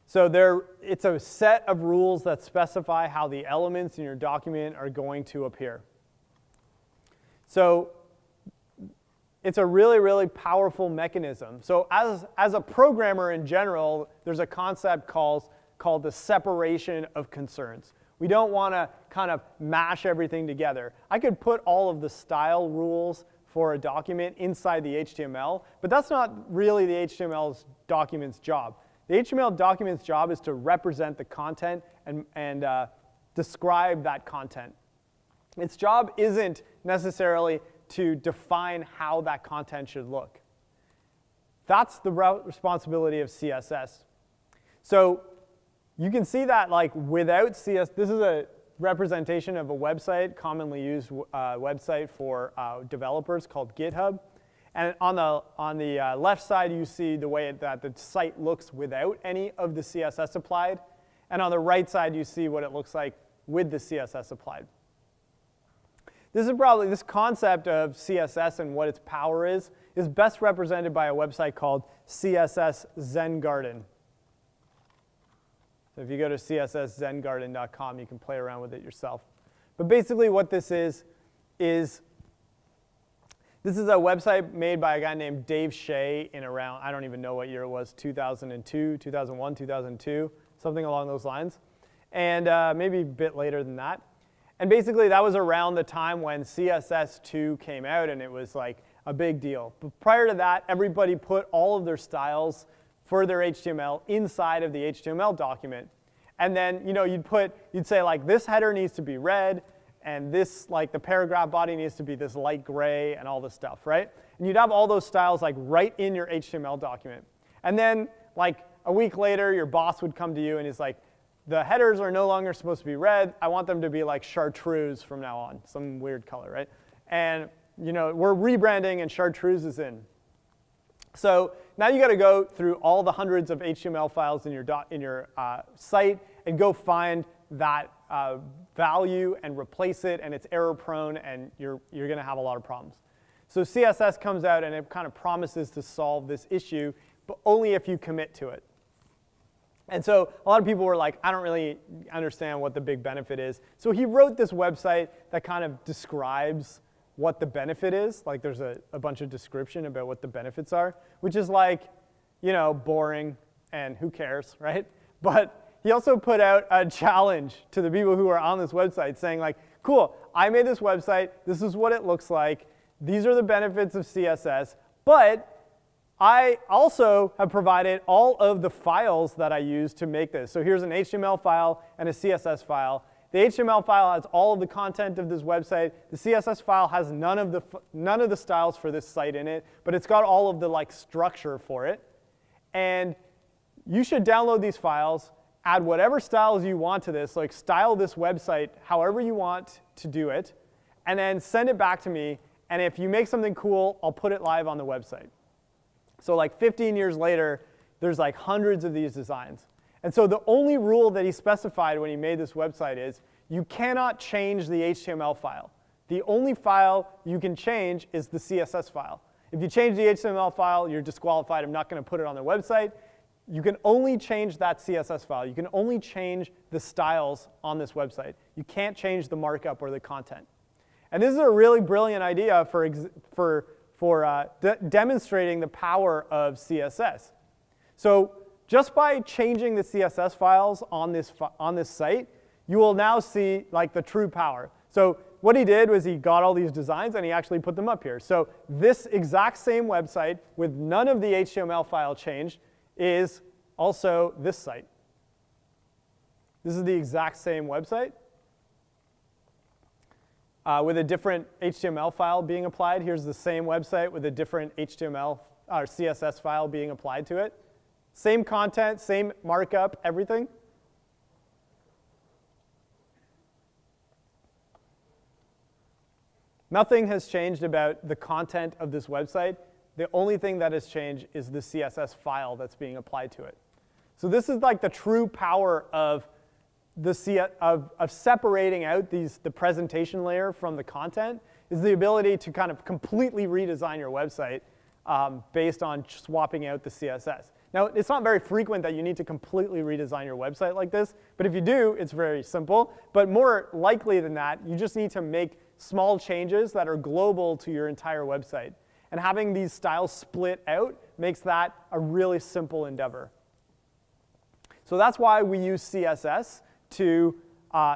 so it's a set of rules that specify how the elements in your document are going to appear. So it's a really, really powerful mechanism. So as a programmer in general, there's a concept called the separation of concerns. We don't want to kind of mash everything together. I could put all of the style rules for a document inside the HTML, but that's not really the HTML document's job. The HTML document's job is to represent the content and describe that content. its job isn't necessarily to define how that content should look. That's the responsibility of CSS. So you can see that like without CSS, this is a representation of a website, commonly used website for developers called GitHub. And on the left side, you see the way that the site looks without any of the CSS applied. And on the right side, you see what it looks like with the CSS applied. This concept of CSS and what its power is best represented by a website called CSS Zen Garden. So if you go to csszengarden.com, you can play around with it yourself. But basically what this is this is a website made by a guy named Dave Shea in around, I don't even know what year it was, 2002, 2001, 2002, something along those lines. And maybe a bit later than that. And basically that was around the time when CSS2 came out and it was like a big deal. But prior to that, everybody put all of their styles for their HTML inside of the HTML document. And then you'd say like this header needs to be red and this, like the paragraph body needs to be this light gray and all this stuff, right? And you'd have all those styles like right in your HTML document. And then like a week later, your boss would come to you and he's like, the headers are no longer supposed to be red. I want them to be like chartreuse from now on, some weird color, right? And we're rebranding and chartreuse is in. So now you got to go through all the hundreds of HTML files in your site and go find that value and replace it, and it's error prone, and you're going to have a lot of problems. So CSS comes out and it kind of promises to solve this issue, but only if you commit to it. And so a lot of people were like, I don't really understand what the big benefit is. So he wrote this website that kind of describes what the benefit is. Like there's a bunch of description about what the benefits are, which is like, boring and who cares, right? But he also put out a challenge to the people who are on this website saying like, cool, I made this website. This is what it looks like. These are the benefits of CSS. But I also have provided all of the files that I use to make this. So here's an HTML file and a CSS file. The HTML file has all of the content of this website. The CSS file has none of the styles for this site in it, but it's got all of the like structure for it. And you should download these files, add whatever styles you want to this, like style this website however you want to do it, and then send it back to me. And if you make something cool, I'll put it live on the website. So like 15 years later, there's like hundreds of these designs. And so the only rule that he specified when he made this website is you cannot change the HTML file. The only file you can change is the CSS file. If you change the HTML file, you're disqualified. I'm not going to put it on the website. You can only change that CSS file. You can only change the styles on this website. You can't change the markup or the content. And this is a really brilliant idea for demonstrating the power of CSS. So just by changing the CSS files on this site, you will now see like the true power. So what he did was he got all these designs and he actually put them up here. So this exact same website with none of the HTML file changed is also this site. This is the exact same website with a different HTML file being applied. Here's the same website with a different HTML or CSS file being applied to it. Same content, same markup, everything. Nothing has changed about the content of this website. The only thing that has changed is the CSS file that's being applied to it. So this is like the true power of separating out the presentation layer from the content, is the ability to kind of completely redesign your website based on swapping out the CSS. Now, it's not very frequent that you need to completely redesign your website like this, but if you do, it's very simple. But more likely than that, you just need to make small changes that are global to your entire website. And having these styles split out makes that a really simple endeavor. So that's why we use CSS to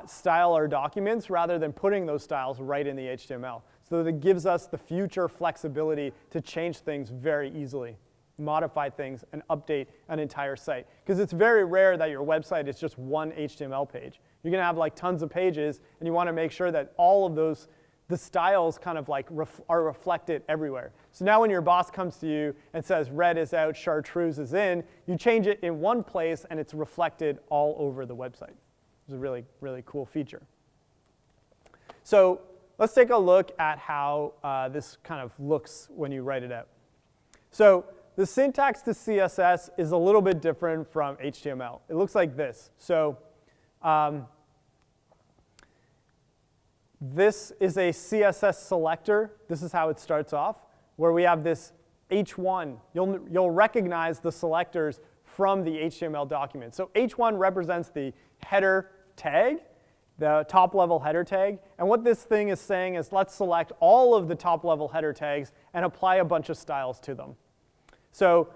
style our documents rather than putting those styles right in the HTML. So that it gives us the future flexibility to change things very easily modify things and update an entire site. Because it's very rare that your website is just one HTML page. You're going to have like tons of pages, and you want to make sure that all of those, the styles kind of like are reflected everywhere. So now when your boss comes to you and says red is out, chartreuse is in, you change it in one place, and it's reflected all over the website. It's a really, really cool feature. So let's take a look at how this kind of looks when you write it out. So the syntax to CSS is a little bit different from HTML. It looks like this. So this is a CSS selector. This is how it starts off, where we have this H1. You'll recognize the selectors from the HTML document. So H1 represents the header tag, the top-level header tag. And what this thing is saying is, let's select all of the top-level header tags and apply a bunch of styles to them. So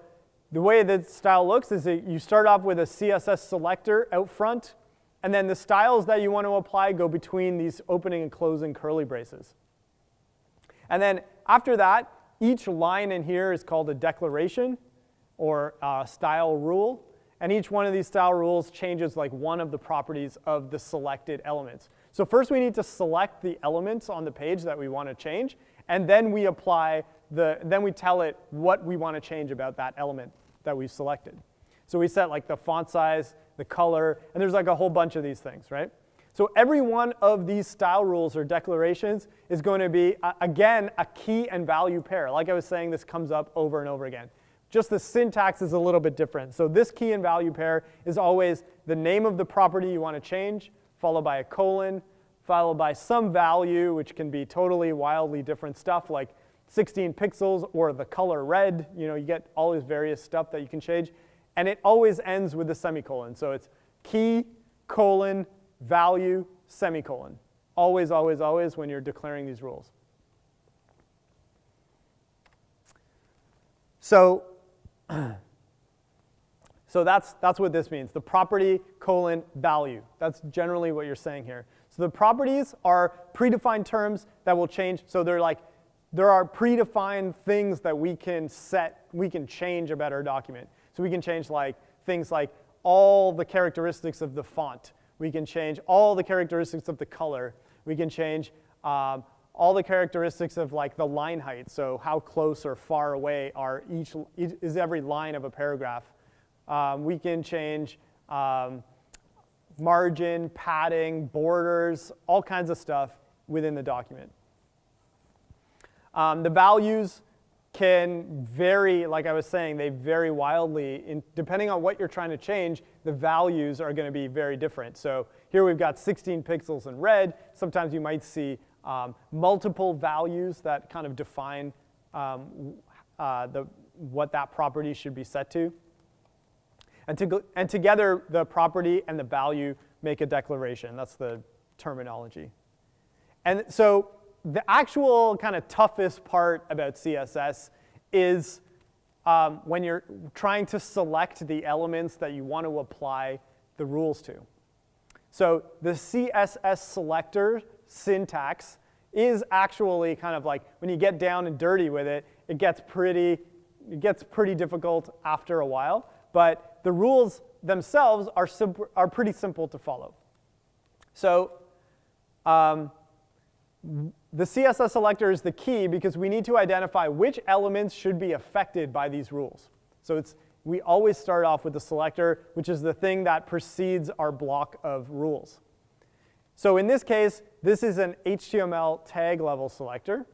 the way that style looks is that you start off with a CSS selector out front, and then the styles that you want to apply go between these opening and closing curly braces. And then after that, each line in here is called a declaration or a style rule. And each one of these style rules changes like one of the properties of the selected elements. So first we need to select the elements on the page that we want to change, and then we then we tell it what we want to change about that element that we've selected. So we set like the font size, the color, and there's like a whole bunch of these things, right? So every one of these style rules or declarations is going to be, again, a key and value pair. Like I was saying, this comes up over and over again. Just the syntax is a little bit different. So this key and value pair is always the name of the property you want to change, followed by a colon, followed by some value, which can be totally wildly different stuff like 16 pixels or the color red. You get all this various stuff that you can change. And it always ends with a semicolon. So it's key, colon, value, semicolon. Always, always, always when you're declaring these rules. So that's what this means. The property, colon, value. That's generally what you're saying here. So the properties are predefined terms that will change. So there are predefined things that we can change about our document. So we can change things like all the characteristics of the font. We can change all the characteristics of the color. We can change all the characteristics of the line height. So how close or far away is every line of a paragraph. We can change margin, padding, borders, all kinds of stuff within the document. The values can vary, like I was saying, they vary wildly. Depending on what you're trying to change, the values are going to be very different. So here we've got 16 pixels in red. Sometimes you might see multiple values that kind of define what that property should be set to. And together, the property and the value make a declaration. That's the terminology. And so the actual kind of toughest part about CSS is when you're trying to select the elements that you want to apply the rules to. So the CSS selector syntax is actually kind of like, when you get down and dirty with it, it gets pretty difficult after a while. But the rules themselves are pretty simple to follow. So the CSS selector is the key because we need to identify which elements should be affected by these rules. So we always start off with the selector, which is the thing that precedes our block of rules. So in this case, this is an HTML tag level selector.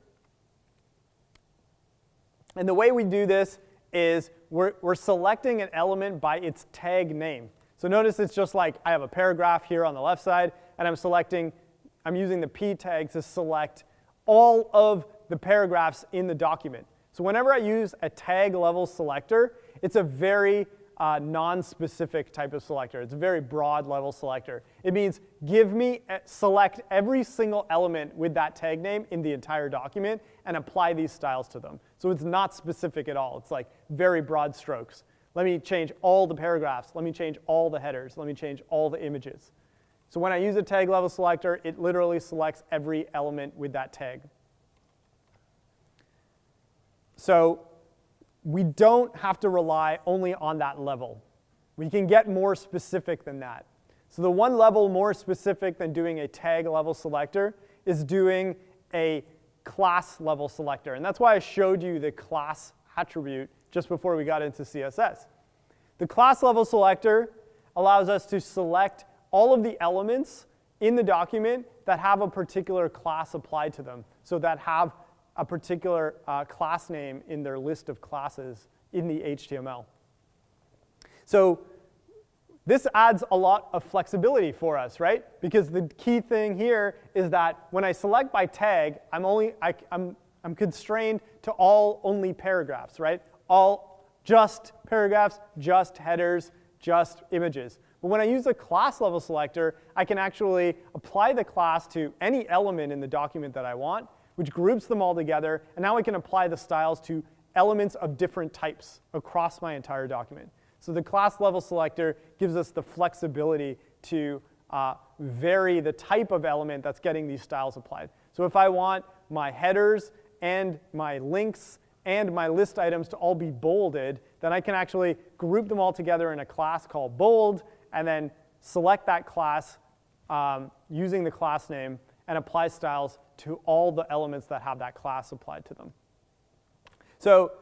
And the way we do this is we're selecting an element by its tag name. So notice it's just like I have a paragraph here on the left side, and I'm using the P tag to select all of the paragraphs in the document. So whenever I use a tag level selector, it's a very non-specific type of selector. It's a very broad level selector. It means select every single element with that tag name in the entire document and apply these styles to them. So it's not specific at all. It's like very broad strokes. Let me change all the paragraphs. Let me change all the headers. Let me change all the images. So when I use a tag level selector, it literally selects every element with that tag. So we don't have to rely only on that level. We can get more specific than that. So the one level more specific than doing a tag level selector is doing a class level selector. And that's why I showed you the class attribute just before we got into CSS. The class level selector allows us to select all of the elements in the document that have a particular class applied to them, so that have a particular class name in their list of classes in the HTML. So this adds a lot of flexibility for us, right? Because the key thing here is that when I select by tag, I'm constrained to all only paragraphs, right? All just paragraphs, just headers, just images. But when I use a class level selector, I can actually apply the class to any element in the document that I want, which groups them all together, and now I can apply the styles to elements of different types across my entire document. So the class level selector gives us the flexibility to vary the type of element that's getting these styles applied. So if I want my headers and my links and my list items to all be bolded, then I can actually group them all together in a class called bold, and then select that class using the class name and apply styles to all the elements that have that class applied to them. So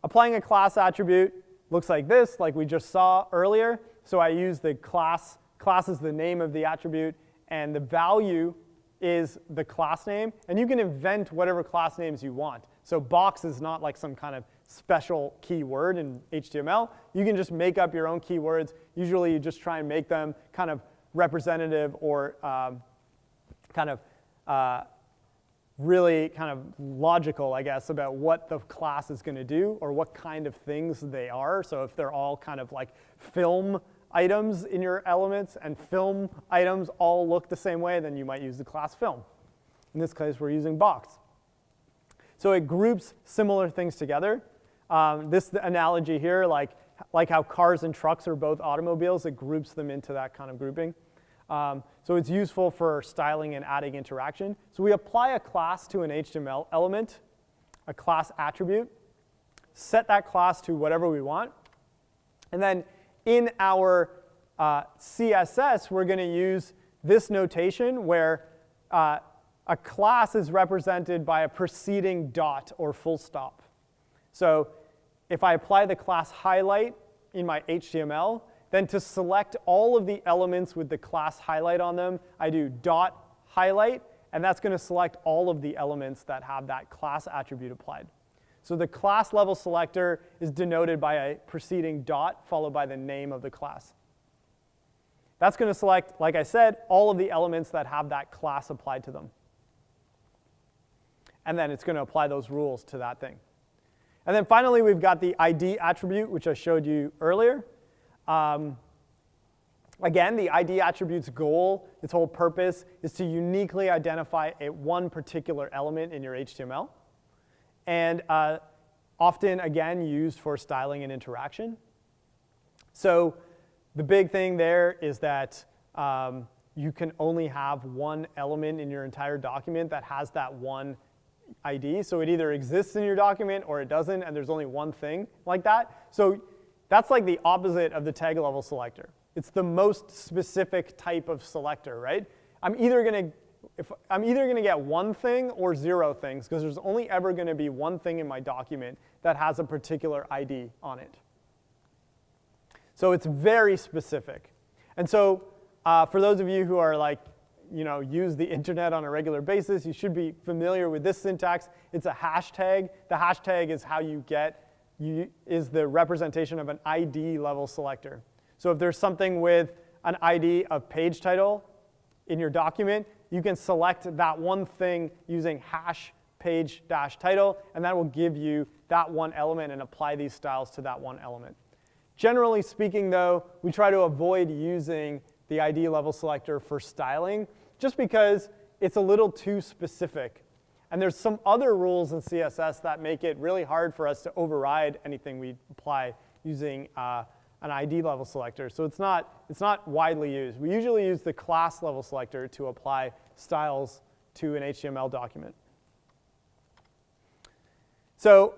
applying a class attribute looks like this, like we just saw earlier. So I use the class. Class is the name of the attribute, and the value is the class name. And you can invent whatever class names you want. So box is not like some kind of special keyword in HTML. You can just make up your own keywords. Usually you just try and make them kind of representative or really kind of logical, I guess, about what the class is going to do or what kind of things they are. So if they're all kind of like film items in your elements and film items all look the same way, then you might use the class film. In this case, we're using box. So it groups similar things together. This analogy here, like how cars and trucks are both automobiles, it groups them into that kind of grouping. So it's useful for styling and adding interaction. So we apply a class to an HTML element, a class attribute, set that class to whatever we want. And then in our CSS, we're going to use this notation where a class is represented by a preceding dot or full stop. So if I apply the class highlight in my HTML, then to select all of the elements with the class highlight on them, I do dot highlight, and that's going to select all of the elements that have that class attribute applied. So the class level selector is denoted by a preceding dot followed by the name of the class. That's going to select, like I said, all of the elements that have that class applied to them. And then it's going to apply those rules to that thing. And then finally, we've got the ID attribute, which I showed you earlier. Again, the ID attribute's goal, its whole purpose, is to uniquely identify one particular element in your HTML. And often, again, used for styling and interaction. So the big thing there is that you can only have one element in your entire document that has that one ID. So it either exists in your document or it doesn't, and there's only one thing like that. So that's like the opposite of the tag level selector. It's the most specific type of selector, right? I'm either going to get one thing or zero things, because there's only ever going to be one thing in my document that has a particular ID on it. So it's very specific. And so for those of you who are like, use the internet on a regular basis, you should be familiar with this syntax. It's a hashtag. The hashtag is how you get, is the representation of an ID level selector. So if there's something with an ID of page title in your document, you can select that one thing using hash page dash title, and that will give you that one element and apply these styles to that one element. Generally speaking, though, we try to avoid using the ID level selector for styling, just because it's a little too specific. And there's some other rules in CSS that make it really hard for us to override anything we apply using an ID level selector. So it's not widely used. We usually use the class level selector to apply styles to an HTML document. So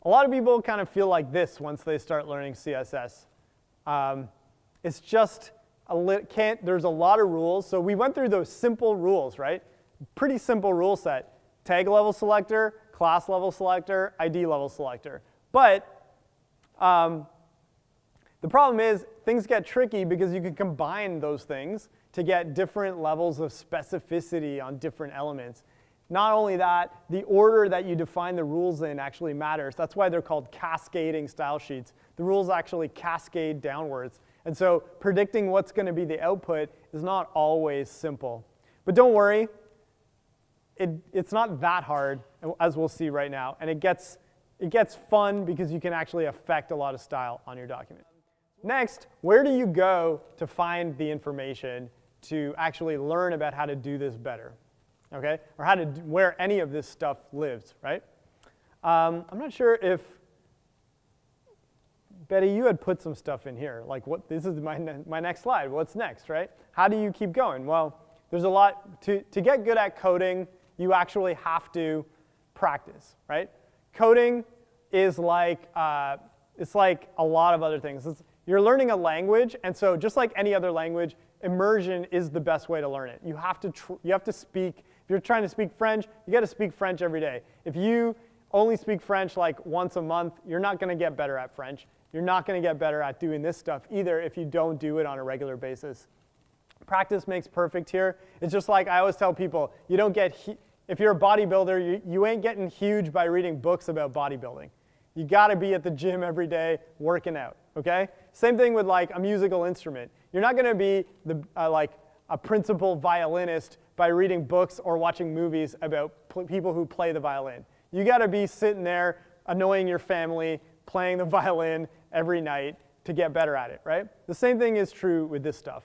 A lot of people kind of feel like this once they start learning CSS. It's just there's a lot of rules. So we went through those simple rules, right? Pretty simple rule set. Tag level selector, class level selector, ID level selector. But the problem is things get tricky because you can combine those things to get different levels of specificity on different elements. Not only that, the order that you define the rules in actually matters. That's why they're called cascading style sheets. The rules actually cascade downwards. And so predicting what's going to be the output is not always simple. But don't worry, it's not that hard, as we'll see right now. And it gets fun because you can actually affect a lot of style on your document. Next, where do you go to find the information to actually learn about how to do this better? Okay? Or where any of this stuff lives, right? I'm not sure if, Betty, you had put some stuff in here. Like, this is my next slide. What's next, right? How do you keep going? Well, there's a lot. To get good at coding, you actually have to practice, right? Coding is like, it's like a lot of other things. You're learning a language, and so just like any other language, immersion is the best way to learn it. You have to speak. If you're trying to speak French, you got to speak French every day. If you only speak French like once a month, you're not going to get better at French. You're not going to get better at doing this stuff either if you don't do it on a regular basis. Practice makes perfect here. It's just like I always tell people, you don't get, if you're a bodybuilder, you ain't getting huge by reading books about bodybuilding. You got to be at the gym every day working out, okay? Same thing with like a musical instrument. You're not going to be like a principal violinist by reading books or watching movies about people who play the violin. You got to be sitting there annoying your family, playing the violin every night to get better at it, right? The same thing is true with this stuff.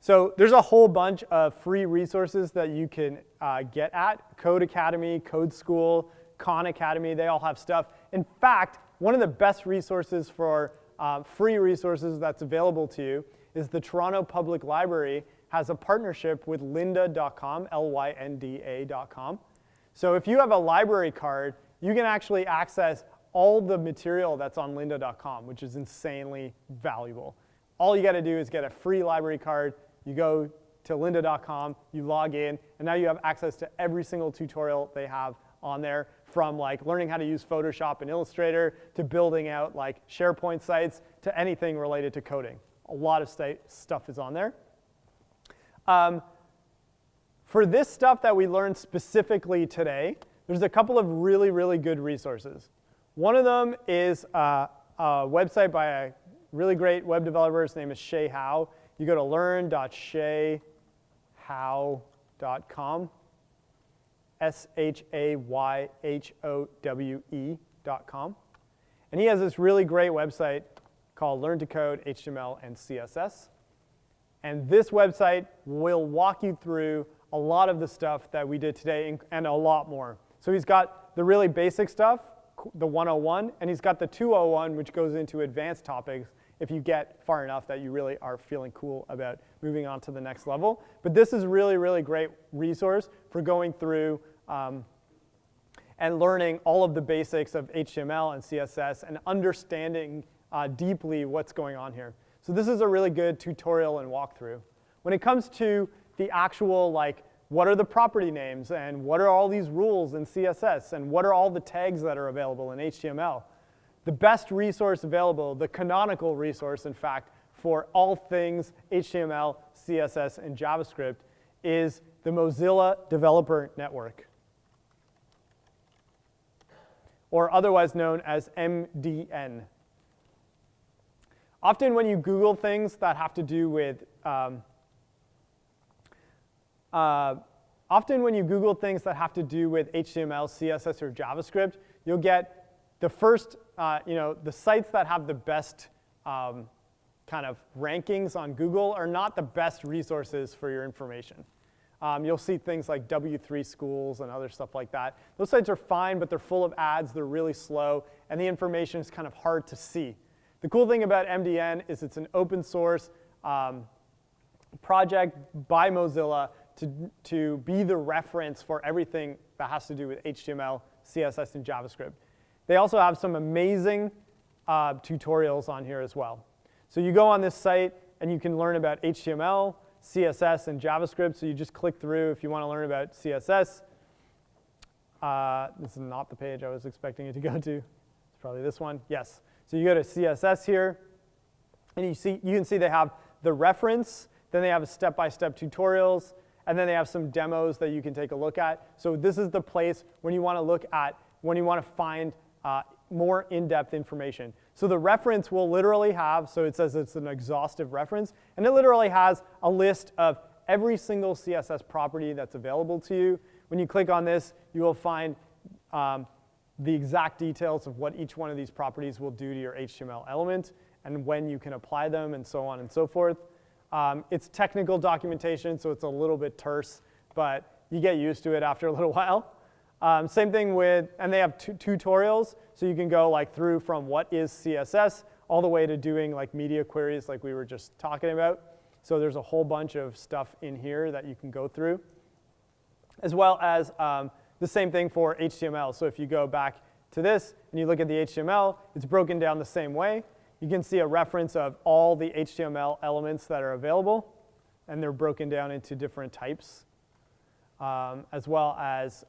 So there's a whole bunch of free resources that you can get at. Code Academy, Code School, Khan Academy, they all have stuff. In fact, one of the best resources for free resources that's available to you is the Toronto Public Library has a partnership with lynda.com, lynda.com. So if you have a library card, you can actually access all the material that's on lynda.com, which is insanely valuable. All you got to do is get a free library card. You go to lynda.com, you log in, and now you have access to every single tutorial they have on there, from like learning how to use Photoshop and Illustrator to building out like SharePoint sites to anything related to coding. A lot of stuff is on there. For this stuff that we learned specifically today, there's a couple of really, really good resources. One of them is a website by a really great web developer. His name is Shay Howe. You go to learn.shayhowe.com, SHAYHOWE.com. And he has this really great website called Learn to Code HTML and CSS. And this website will walk you through a lot of the stuff that we did today and a lot more. So he's got the really basic stuff, the 101, and he's got the 201, which goes into advanced topics if you get far enough that you really are feeling cool about moving on to the next level. But this is a really, really great resource for going through and learning all of the basics of HTML and CSS and understanding deeply what's going on here. So this is a really good tutorial and walkthrough. When it comes to the actual, like, what are the property names and what are all these rules in CSS and what are all the tags that are available in HTML, the best resource available, the canonical resource, in fact, for all things HTML, CSS, and JavaScript is the Mozilla Developer Network, or otherwise known as MDN. Often when you Google things that have to do with HTML, CSS, or JavaScript, you'll get the first, the sites that have the best kind of rankings on Google are not the best resources for your information. You'll see things like W3 Schools and other stuff like that. Those sites are fine, but they're full of ads, they're really slow, and the information is kind of hard to see. The cool thing about MDN is it's an open source project by Mozilla to be the reference for everything that has to do with HTML, CSS and JavaScript. They also have some amazing tutorials on here as well. So you go on this site, and you can learn about HTML, CSS, and JavaScript. So you just click through if you want to learn about CSS. This is not the page I was expecting it to go to. It's probably this one. Yes. So you go to CSS here, and you can see they have the reference. Then they have step-by-step tutorials. And then they have some demos that you can take a look at. So this is the place when you want to look at, when you want to find more in-depth information. So the reference will literally have, so it says it's an exhaustive reference, and it literally has a list of every single CSS property that's available to you. When you click on this, you will find the exact details of what each one of these properties will do to your HTML element and when you can apply them and so on and so forth. It's technical documentation, so it's a little bit terse, but you get used to it after a little while. Same thing with, and they have tutorials, so you can go like through from what is CSS all the way to doing like media queries like we were just talking about. So there's a whole bunch of stuff in here that you can go through, as well as the same thing for HTML. So if you go back to this and you look at the HTML, it's broken down the same way. You can see a reference of all the HTML elements that are available, and they're broken down into different types, as well as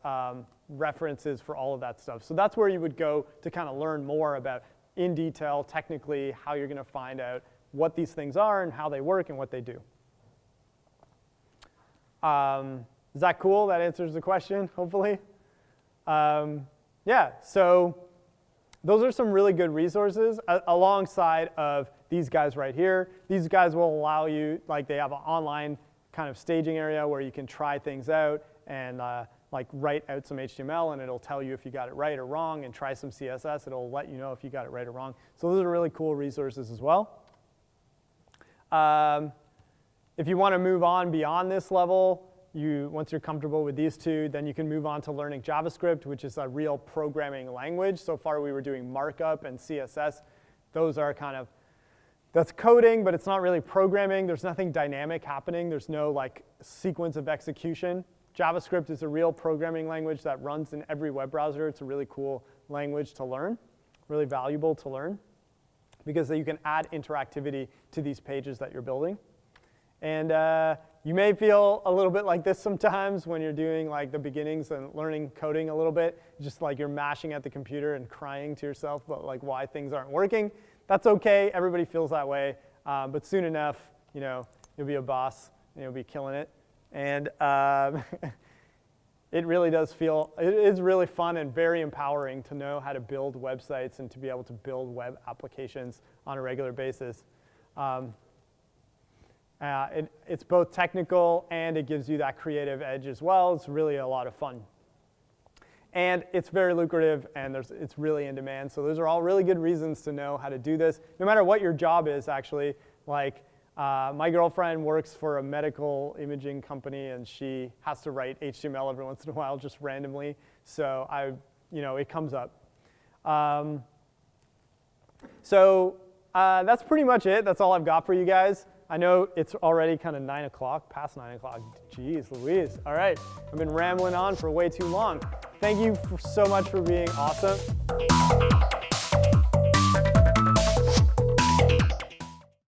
references for all of that stuff. So that's where you would go to kind of learn more about, in detail, technically, how you're going to find out what these things are and how they work and what they do. Is that cool? That answers the question, hopefully. Yeah, so those are some really good resources alongside of these guys right here. These guys will allow you, like they have an online kind of staging area where you can try things out and like write out some HTML, and it'll tell you if you got it right or wrong, and try some CSS. It'll let you know if you got it right or wrong. So those are really cool resources as well. If you want to move on beyond this level, once you're comfortable with these two, then you can move on to learning JavaScript, which is a real programming language. So far we were doing markup and CSS. Those are kind of, that's coding, but it's not really programming. There's nothing dynamic happening. There's no like sequence of execution. JavaScript is a real programming language that runs in every web browser. It's a really cool language to learn, really valuable to learn, because you can add interactivity to these pages that you're building. And you may feel a little bit like this sometimes when you're doing like the beginnings and learning coding a little bit, just like you're mashing at the computer and crying to yourself about like why things aren't working. That's okay. Everybody feels that way. But soon enough, you'll be a boss and you'll be killing it. And it really does feel, it is really fun and very empowering to know how to build websites and to be able to build web applications on a regular basis. It's both technical and it gives you that creative edge as well. It's really a lot of fun. And it's very lucrative and it's really in demand. So those are all really good reasons to know how to do this, no matter what your job is actually. Like my girlfriend works for a medical imaging company and she has to write HTML every once in a while just randomly. So it comes up. That's pretty much it. That's all I've got for you guys. I know it's already kind of 9 o'clock, past 9 o'clock. Jeez Louise. All right, I've been rambling on for way too long. Thank you so much for being awesome.